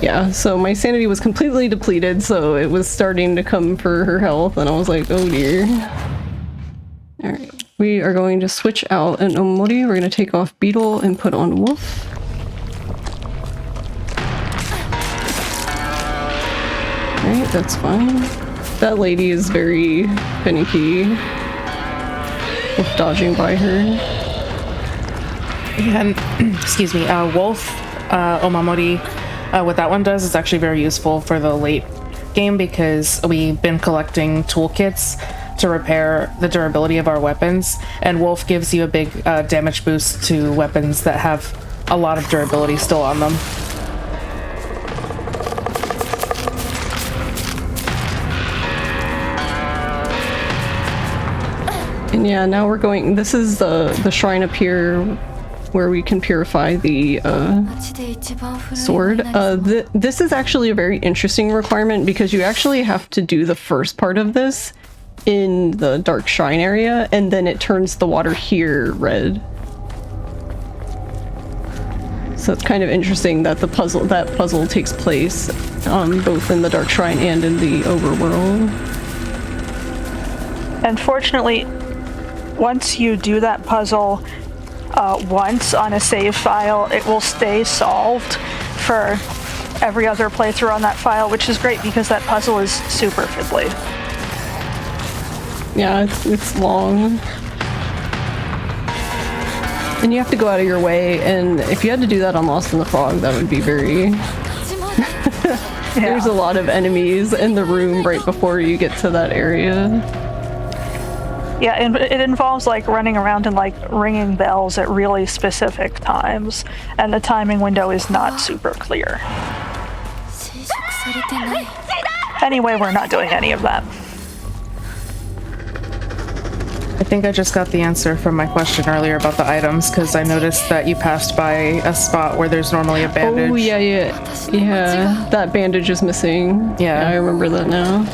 Yeah, so my sanity was completely depleted, so it was starting to come for her health, and I was like, oh dear. Alright, we are going to switch out an Omori. We're going to take off Beetle and put on Wolf. Alright, that's fine. That lady is very finicky with dodging by her. And excuse me, Wolf Omamori, what that one does is actually very useful for the late game because we've been collecting toolkits to repair the durability of our weapons, and Wolf gives you a big damage boost to weapons that have a lot of durability still on them. And yeah, now we're going. This is the shrine up here where we can purify the sword. This is actually a very interesting requirement because you actually have to do the first part of this in the dark shrine area, and then it turns the water here red. So it's kind of interesting that the puzzle takes place both in the dark shrine and in the overworld. Unfortunately, once you do that puzzle once on a save file, it will stay solved for every other playthrough on that file, which is great because that puzzle is super fiddly. Yeah, it's long. And you have to go out of your way, and if you had to do that on Lost in the Fog, that would be very... There's a lot of enemies in the room right before you get to that area. Yeah, and it involves like running around and like ringing bells at really specific times, and the timing window is not super clear. Anyway, we're not doing any of that. I think I just got the answer from my question earlier about the items, because I noticed that you passed by a spot where there's normally a bandage. Oh, yeah. That bandage is missing. Yeah. I remember that now.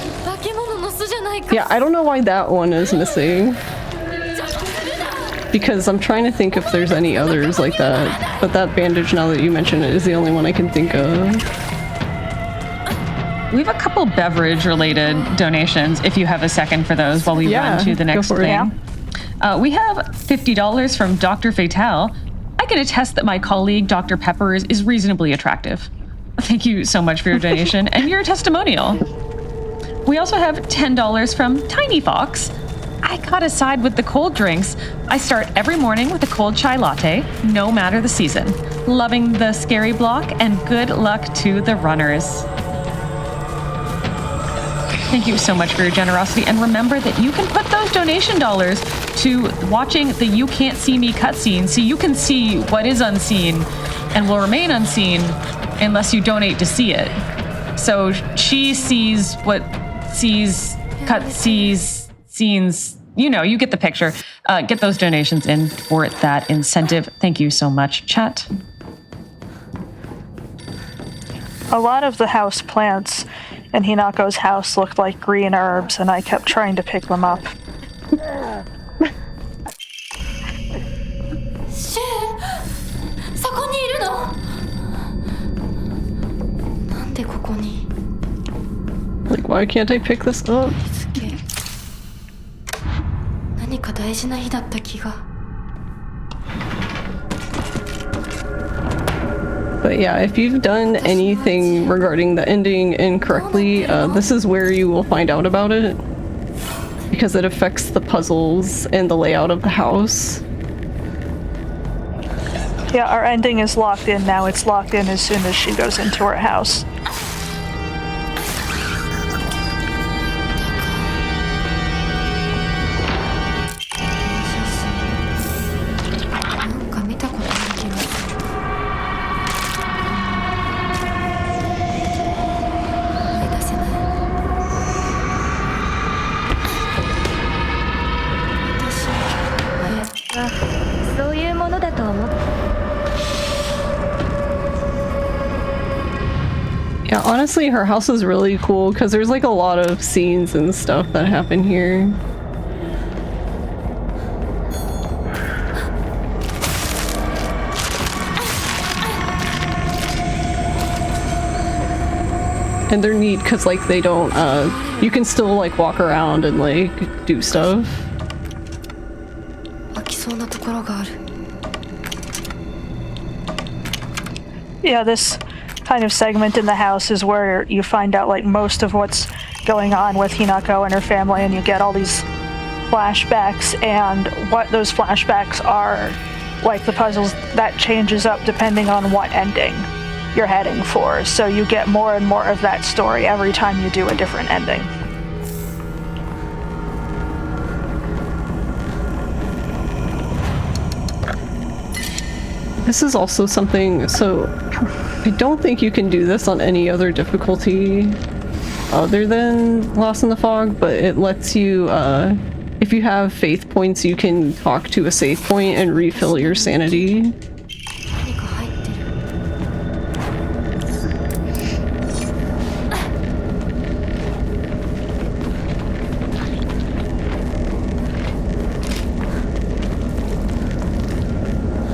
Yeah, I don't know why that one is missing. Because I'm trying to think if there's any others like that. But that bandage, now that you mention it, is the only one I can think of. We have a couple beverage-related donations, if you have a second for those while we run to the next go for it. thing. We have $50 from Dr. Fatale. I can attest that my colleague, Dr. Peppers, is reasonably attractive. Thank you so much for your donation and your testimonial. We also have $10 from Tiny Fox. I gotta side with the cold drinks. I start every morning with a cold chai latte, no matter the season. Loving the scary block, and good luck to the runners. Thank you so much for your generosity, and remember that you can put those donation dollars to watching the You Can't See Me cutscene so you can see what is unseen and will remain unseen unless you donate to see it. So she sees what sees, scenes, you know, you get the picture. Get those donations in for that incentive. Thank you so much, chat. A lot of the house plants in Hinako's house looked like green herbs, and I kept trying to pick them up. Like, why can't I pick this up? But yeah, if you've done anything regarding the ending incorrectly, this is where you will find out about it. Because it affects the puzzles and the layout of the house. Yeah, our ending is locked in now. It's locked in as soon as she goes into her house. Yeah, honestly, her house is really cool because there's like a lot of scenes and stuff that happen here. And they're neat because like they don't, you can still like walk around and like do stuff. Yeah, this kind of segment in the house is where you find out like most of what's going on with Hinako and her family, and you get all these flashbacks, and what those flashbacks are, like the puzzles, that changes up depending on what ending you're heading for. So you get more and more of that story every time you do a different ending. This is also something, so I don't think you can do this on any other difficulty other than Lost in the Fog, but it lets you, if you have faith points, you can talk to a save point and refill your sanity.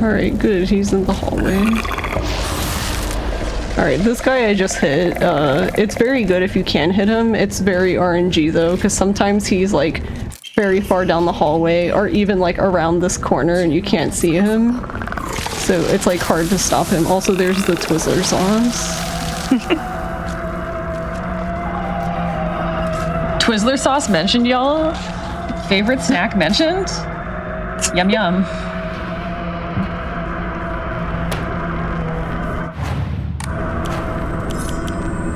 Alright, good, he's in the hallway. Alright, this guy I just hit, it's very good if you can hit him. It's very RNG though, because sometimes he's like very far down the hallway or even like around this corner and you can't see him. So it's like hard to stop him. Also, there's the Twizzler sauce. Twizzler sauce mentioned, y'all. Favorite snack mentioned? Yum yum.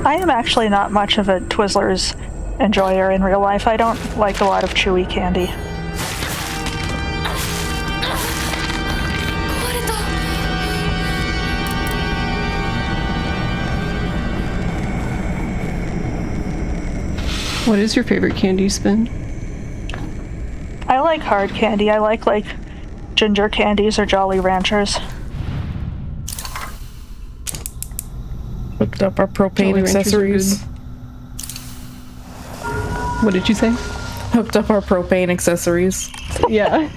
I am actually not much of a Twizzlers enjoyer in real life. I don't like a lot of chewy candy. What is your favorite candy, Spin? I like hard candy. I like ginger candies or Jolly Ranchers. Hooked up our propane Jolly Ranchers are accessories. What did you say? Hooked up our propane accessories. Yeah.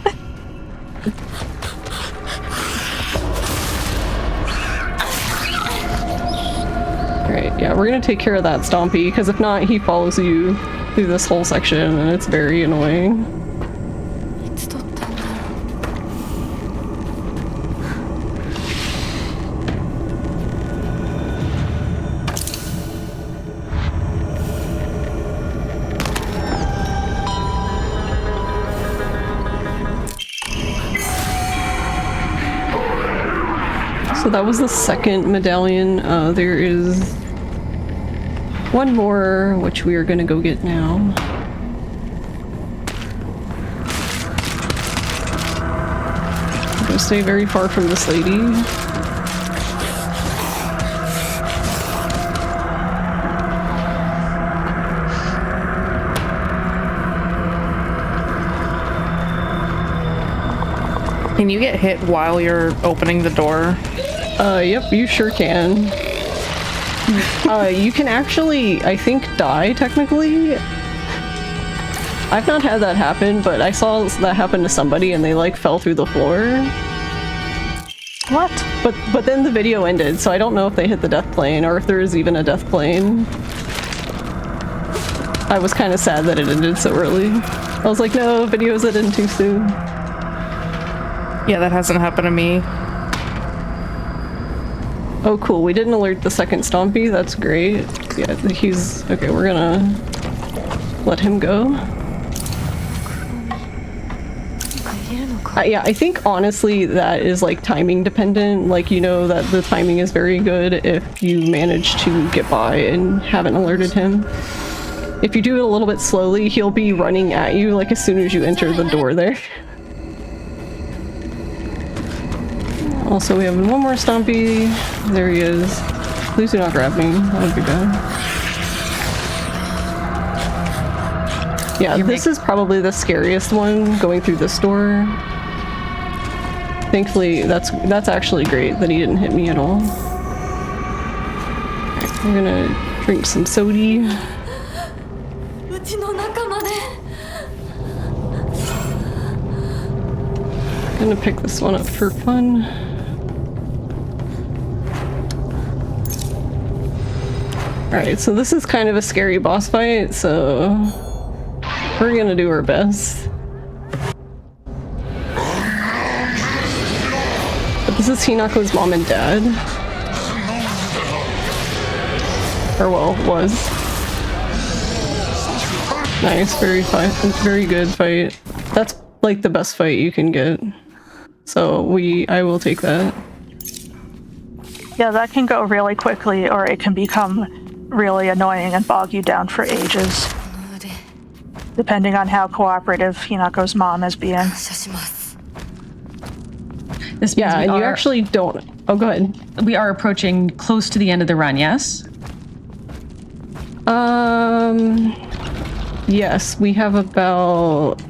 Alright, yeah, we're gonna take care of that Stompy, because if not, he follows you through this whole section, and it's very annoying. So that was the second medallion. There is one more, which we are gonna go get now. I'm gonna stay very far from this lady. Can you get hit while you're opening the door? Yep, you sure can. You can actually, I think, die, technically. I've not had that happen, but I saw that happen to somebody and they, like, fell through the floor. What? But then the video ended, so I don't know if they hit the death plane or if there is even a death plane. I was kind of sad that it ended so early. I was like, no, videos ended too soon. Yeah, that hasn't happened to me. Oh, cool. We didn't alert the second Stompy. That's great. Yeah, he's... Okay, we're gonna let him go. Yeah, I think honestly that is like timing dependent. Like, you know that the timing is very good if you manage to get by and haven't alerted him. If you do it a little bit slowly, he'll be running at you like as soon as you enter the door there. Also, we have one more Stompy. There he is. Please do not grab me. That would be bad. Yeah, this is probably the scariest one, going through this door. Thankfully, that's actually great that he didn't hit me at all. Alright, we're gonna drink some sody. Gonna pick this one up for fun. Alright, so this is kind of a scary boss fight, so we're gonna do our best. But this is Hinako's mom and dad. Or well, was. Nice, very good fight. That's like the best fight you can get. So I will take that. Yeah, that can go really quickly, or it can become really annoying and bog you down for ages, depending on how cooperative Hinako's mom is being. This means Yeah, and you actually don't. Oh, go ahead. we are approaching close to the end of the run, yes? Yes, we have about...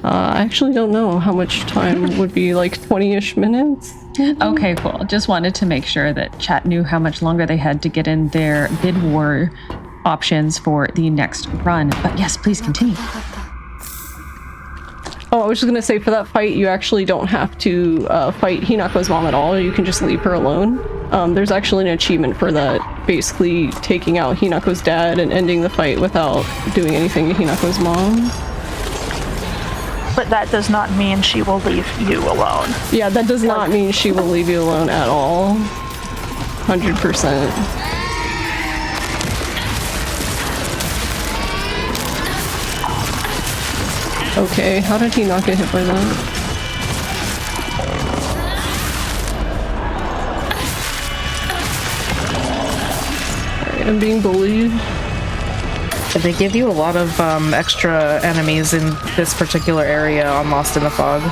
I actually don't know how much time would be, like 20-ish minutes? Okay, cool. Just wanted to make sure that chat knew how much longer they had to get in their bid war options for the next run. But yes, please continue. Oh, I was just gonna say, for that fight, you actually don't have to fight Hinako's mom at all. You can just leave her alone. There's actually an achievement for that, basically taking out Hinako's dad and ending the fight without doing anything to Hinako's mom. But that does not mean she will leave you alone. Yeah, that does not mean she will leave you alone at all. 100%. Okay, how did he not get hit by that? Alright, I'm being bullied. They give you a lot of extra enemies in this particular area on Lost in the Fog.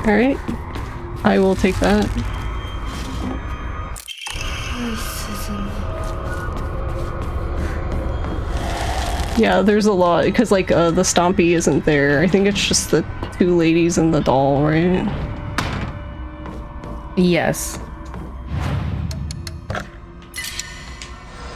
Alright, I will take that. Yeah, there's a lot, because like the Stompy isn't there. I think it's just the two ladies and the doll, right? Yes.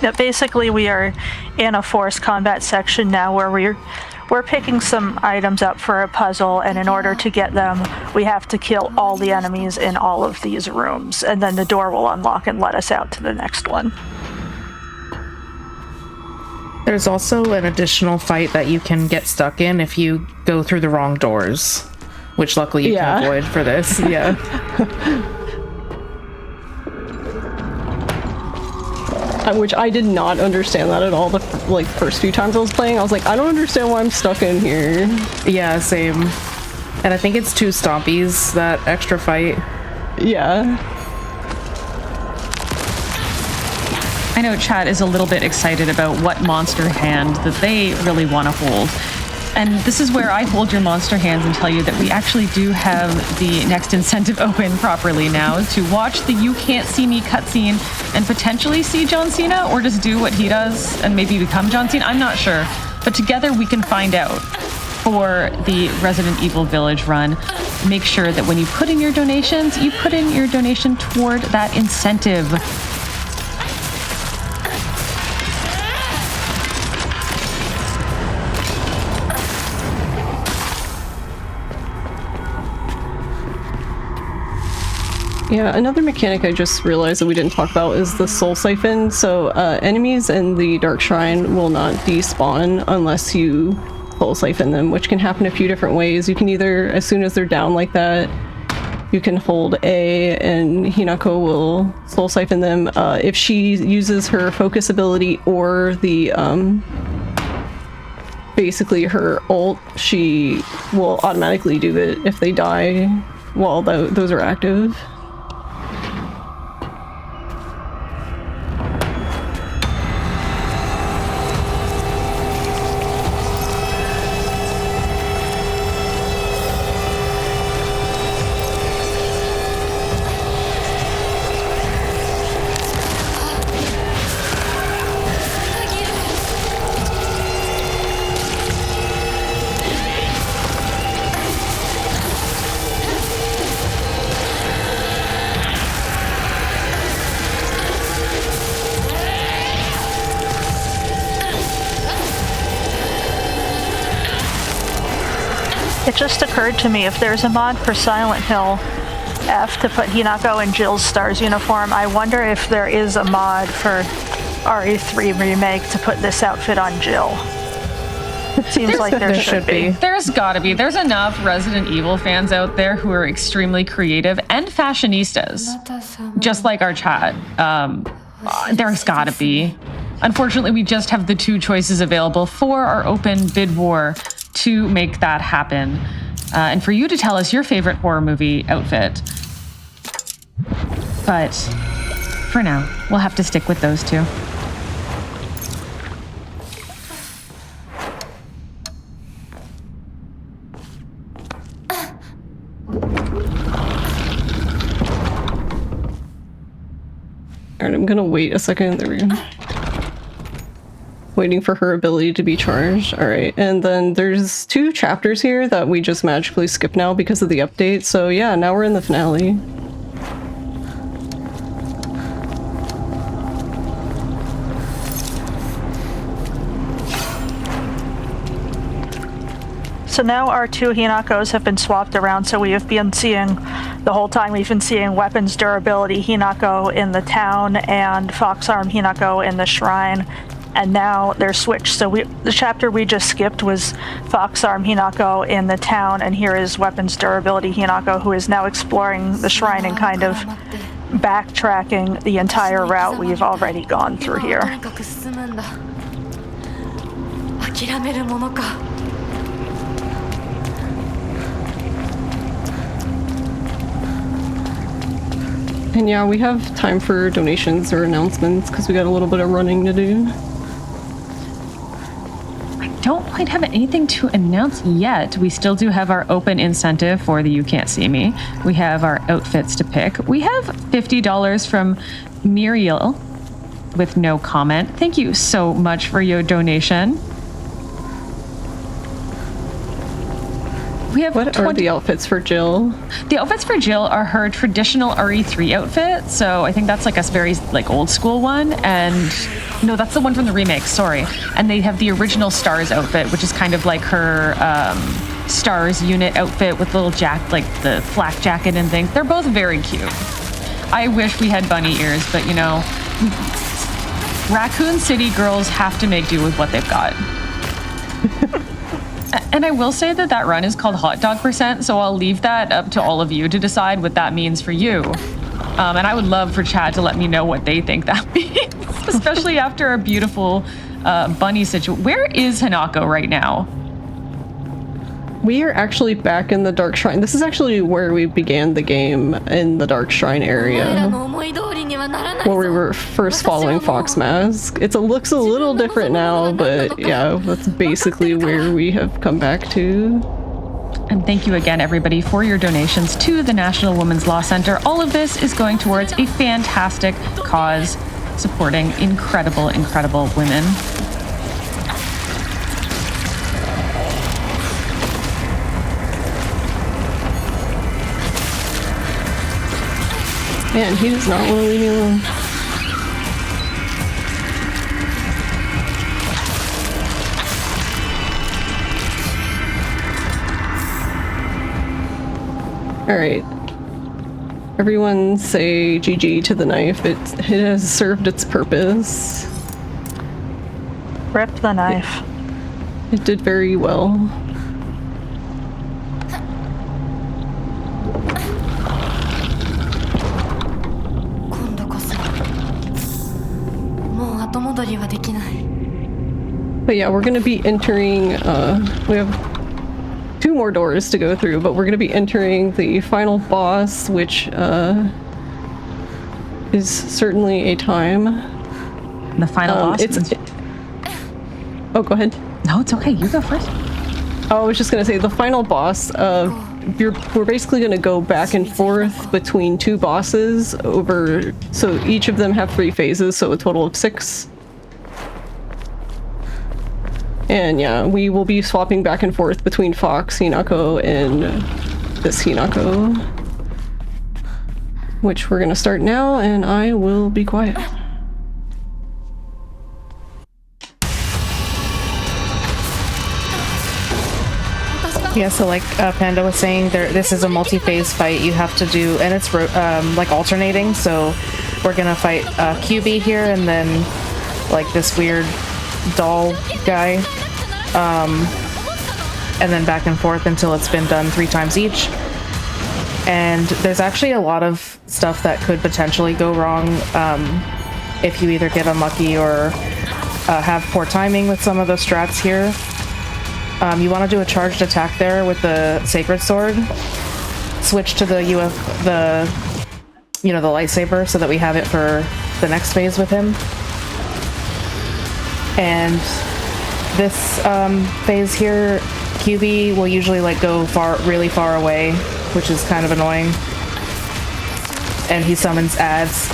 Yeah, basically we are in a forced combat section now where we're picking some items up for a puzzle, and in order to get them, we have to kill all the enemies in all of these rooms, and then the door will unlock and let us out to the next one. There's also an additional fight that you can get stuck in if you go through the wrong doors, which luckily you can avoid for this. Yeah. Which I did not understand that at all the first few times I was playing. I was like, I don't understand why I'm stuck in here. Yeah, same. And I think it's 2 Stompies, that extra fight. Yeah. I know chat is a little bit excited about what monster hand that they really want to hold. And this is where I hold your monster hands and tell you that we actually do have the next incentive open properly now to watch the You Can't See Me cutscene and potentially see John Cena, or just do what he does and maybe become John Cena. I'm not sure. But together we can find out for the Resident Evil Village run. Make sure that when you put in your donations, you put in your donation toward that incentive. Yeah, another mechanic I just realized that we didn't talk about is the Soul Siphon. So enemies in the Dark Shrine will not despawn unless you Soul Siphon them, which can happen a few different ways. You can either, as soon as they're down like that, you can hold A and Hinako will Soul Siphon them. If she uses her focus ability or the basically her ult, she will automatically do it if they die while those are active. It just occurred to me, if there's a mod for Silent Hill F to put Hinako in Jill's STARS uniform, I wonder if there is a mod for RE3 Remake to put this outfit on Jill. Seems like there should be. There's gotta be. There's enough Resident Evil fans out there who are extremely creative and fashionistas, just like our chat. There's gotta be. Unfortunately, we just have the 2 choices available for our open bid war to make that happen. And for you to tell us your favorite horror movie outfit. But for now, we'll have to stick with those 2. Alright, I'm gonna wait a second. There we go. Waiting for her ability to be charged. Alright, and then there's 2 chapters here that we just magically skip now because of the update. So yeah, now we're in the finale. So now our 2 Hinakos have been swapped around, so we have been seeing, the whole time we've been seeing weapons durability Hinako in the town and Fox Arm Hinako in the shrine, and now they're switched. So the chapter we just skipped was Fox Arm Hinako in the town, and here is weapons durability Hinako, who is now exploring the shrine and kind of backtracking the entire route we've already gone through here. And yeah, we have time for donations or announcements because we got a little bit of running to do. I don't quite have anything to announce yet. We still do have our open incentive for the You Can't See Me. We have our outfits to pick. We have $50 from Muriel with no comment. Thank you so much for your donation. We have What are the outfits for Jill? The outfits for Jill are her traditional RE3 outfit, so I think that's like a very like old school one, and no, that's the one from the remake, sorry. And they have the original Stars outfit, which is kind of like her Stars unit outfit with little like the flak jacket and things. They're both very cute. I wish we had bunny ears, but you know, Raccoon City girls have to make do with what they've got. And I will say that that run is called Hot Dog Percent, so I'll leave that up to all of you to decide what that means for you. And I would love for Chad to let me know what they think that means, especially after a beautiful bunny situation. Where is Hanako right now? We are actually back in the Dark Shrine. This is actually where we began the game, in the Dark Shrine area, where we were first following Fox Mask. It looks a little different now, but yeah, that's basically where we have come back to. And thank you again, everybody, for your donations to the National Women's Law Center. All of this is going towards a fantastic cause, supporting incredible, incredible women. Man, he does not want to leave me alone. Alright. Everyone say GG to the knife. It has served its purpose. Rip the knife. It did very well. But yeah, we're gonna be entering, we have 2 more doors to go through, but we're gonna be entering the final boss, which is certainly a time. The final boss? Oh, go ahead. No, it's okay. You go first. Oh, I was just gonna say, the final boss, we're basically gonna go back and forth between 2 bosses over, so each of them have 3 phases, so a total of 6. And yeah, we will be swapping back and forth between Fox, Hinako, and this Hinako. Which we're gonna start now, and I will be quiet. Yeah, so like Panda was saying, this is a multi-phase fight you have to do, and it's like alternating, so we're gonna fight QB here, and then like this weird doll guy, and then back and forth until it's been done 3 times each. And there's actually a lot of stuff that could potentially go wrong if you either get unlucky or have poor timing with some of the strats here. You want to do a charged attack there with the Sacred Sword. Switch to the lightsaber so that we have it for the next phase with him. And this phase here, QB will usually like go really far away, which is kind of annoying. And he summons ads.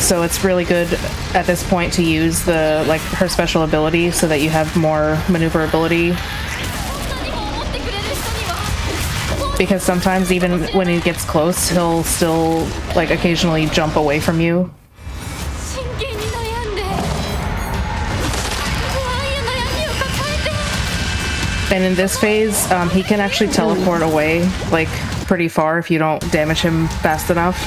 So it's really good at this point to use her special ability so that you have more maneuverability. Because sometimes even when he gets close, he'll still occasionally jump away from you. And in this phase, he can actually teleport away pretty far if you don't damage him fast enough.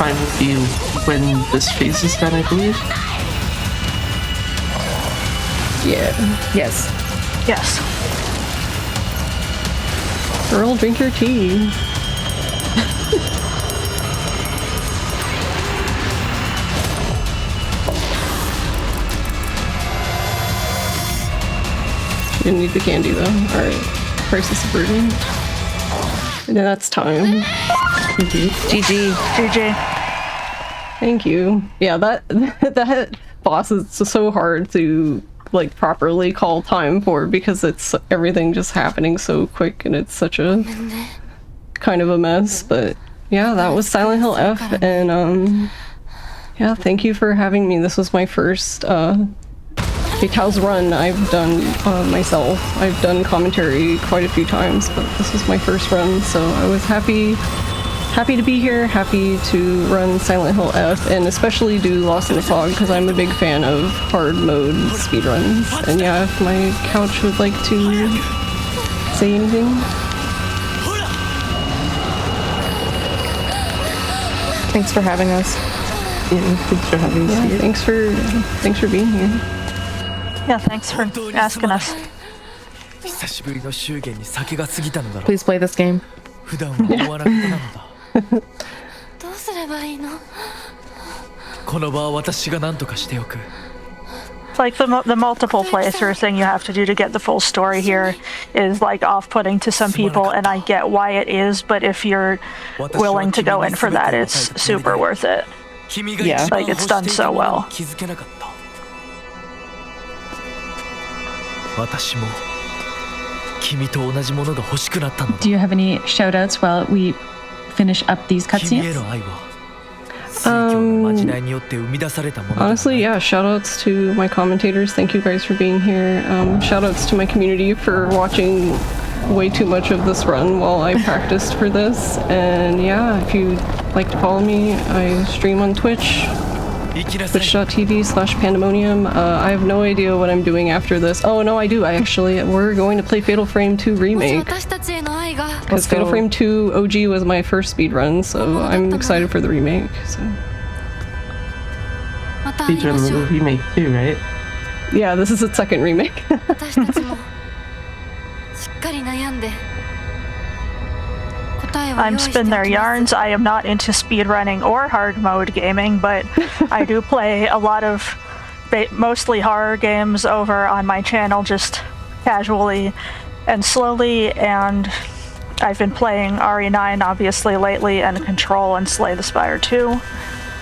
Fine with you when this phase is done, I believe. Yeah. Yes. Yes. Girl, drink your tea. You didn't need the candy though. Alright. Crisis averted. And then that's time. GG. GG. Thank you. Yeah, that boss is so hard to properly call time for because it's everything just happening so quick and it's such a kind of a mess. But yeah, that was Silent Hill F, and yeah, thank you for having me. This was my first Fatale's run I've done myself. I've done commentary quite a few times, but this was my first run, so I was happy to be here, happy to run Silent Hill F, and especially do Lost in the Fog because I'm a big fan of hard mode speedruns. And yeah, if my couch would like to say anything. Thanks for having us. Yeah, thanks for having us here. Thanks for being here. Yeah, thanks for asking us. Please play this game. Like the multiple playthrough thing you have to do to get the full story here is off-putting to some people, and I get why it is, but if you're willing to go in for that, it's super worth it. Yeah. It's done so well. Do you have any shout-outs while we finish up these cutscenes? Honestly, yeah, shoutouts to my commentators. Thank you guys for being here. Shoutouts to my community for watching way too much of this run while I practiced for this. And yeah, if you'd like to follow me, I stream on Twitch. Twitch.tv/Panduhmonium. I have no idea what I'm doing after this. Oh no, I do. We're going to play Fatal Frame 2 Remake. Because Fatal Frame 2 OG was my first speedrun, so I'm excited for the remake. So. Speedrun the remake too, right? Yeah, this is its second remake. I'm spintheiryarns. I am not into speedrunning or hard mode gaming, but I do play a lot of mostly horror games over on my channel just casually and slowly, and I've been playing RE9 obviously lately, and Control and Slay the Spire 2.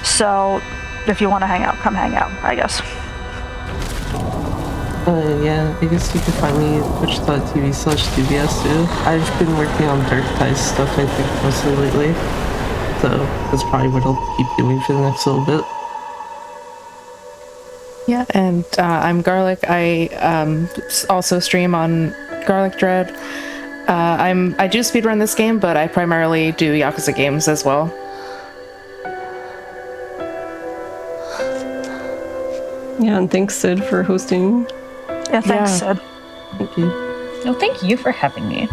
So if you want to hang out, come hang out, I guess. Yeah, I guess you can find me at twitch.tv/dubious too. I've been working on Dark Ties stuff, I think, mostly lately. So that's probably what I'll keep doing for the next little bit. Yeah, and I'm Garlic. I also stream on GarliccDread. I do speedrun this game, but I primarily do Yakuza games as well. Yeah, and thanks, Sid, for hosting. Yeah, thanks, Yeah. Sid. Thank you. No, thank you for having me.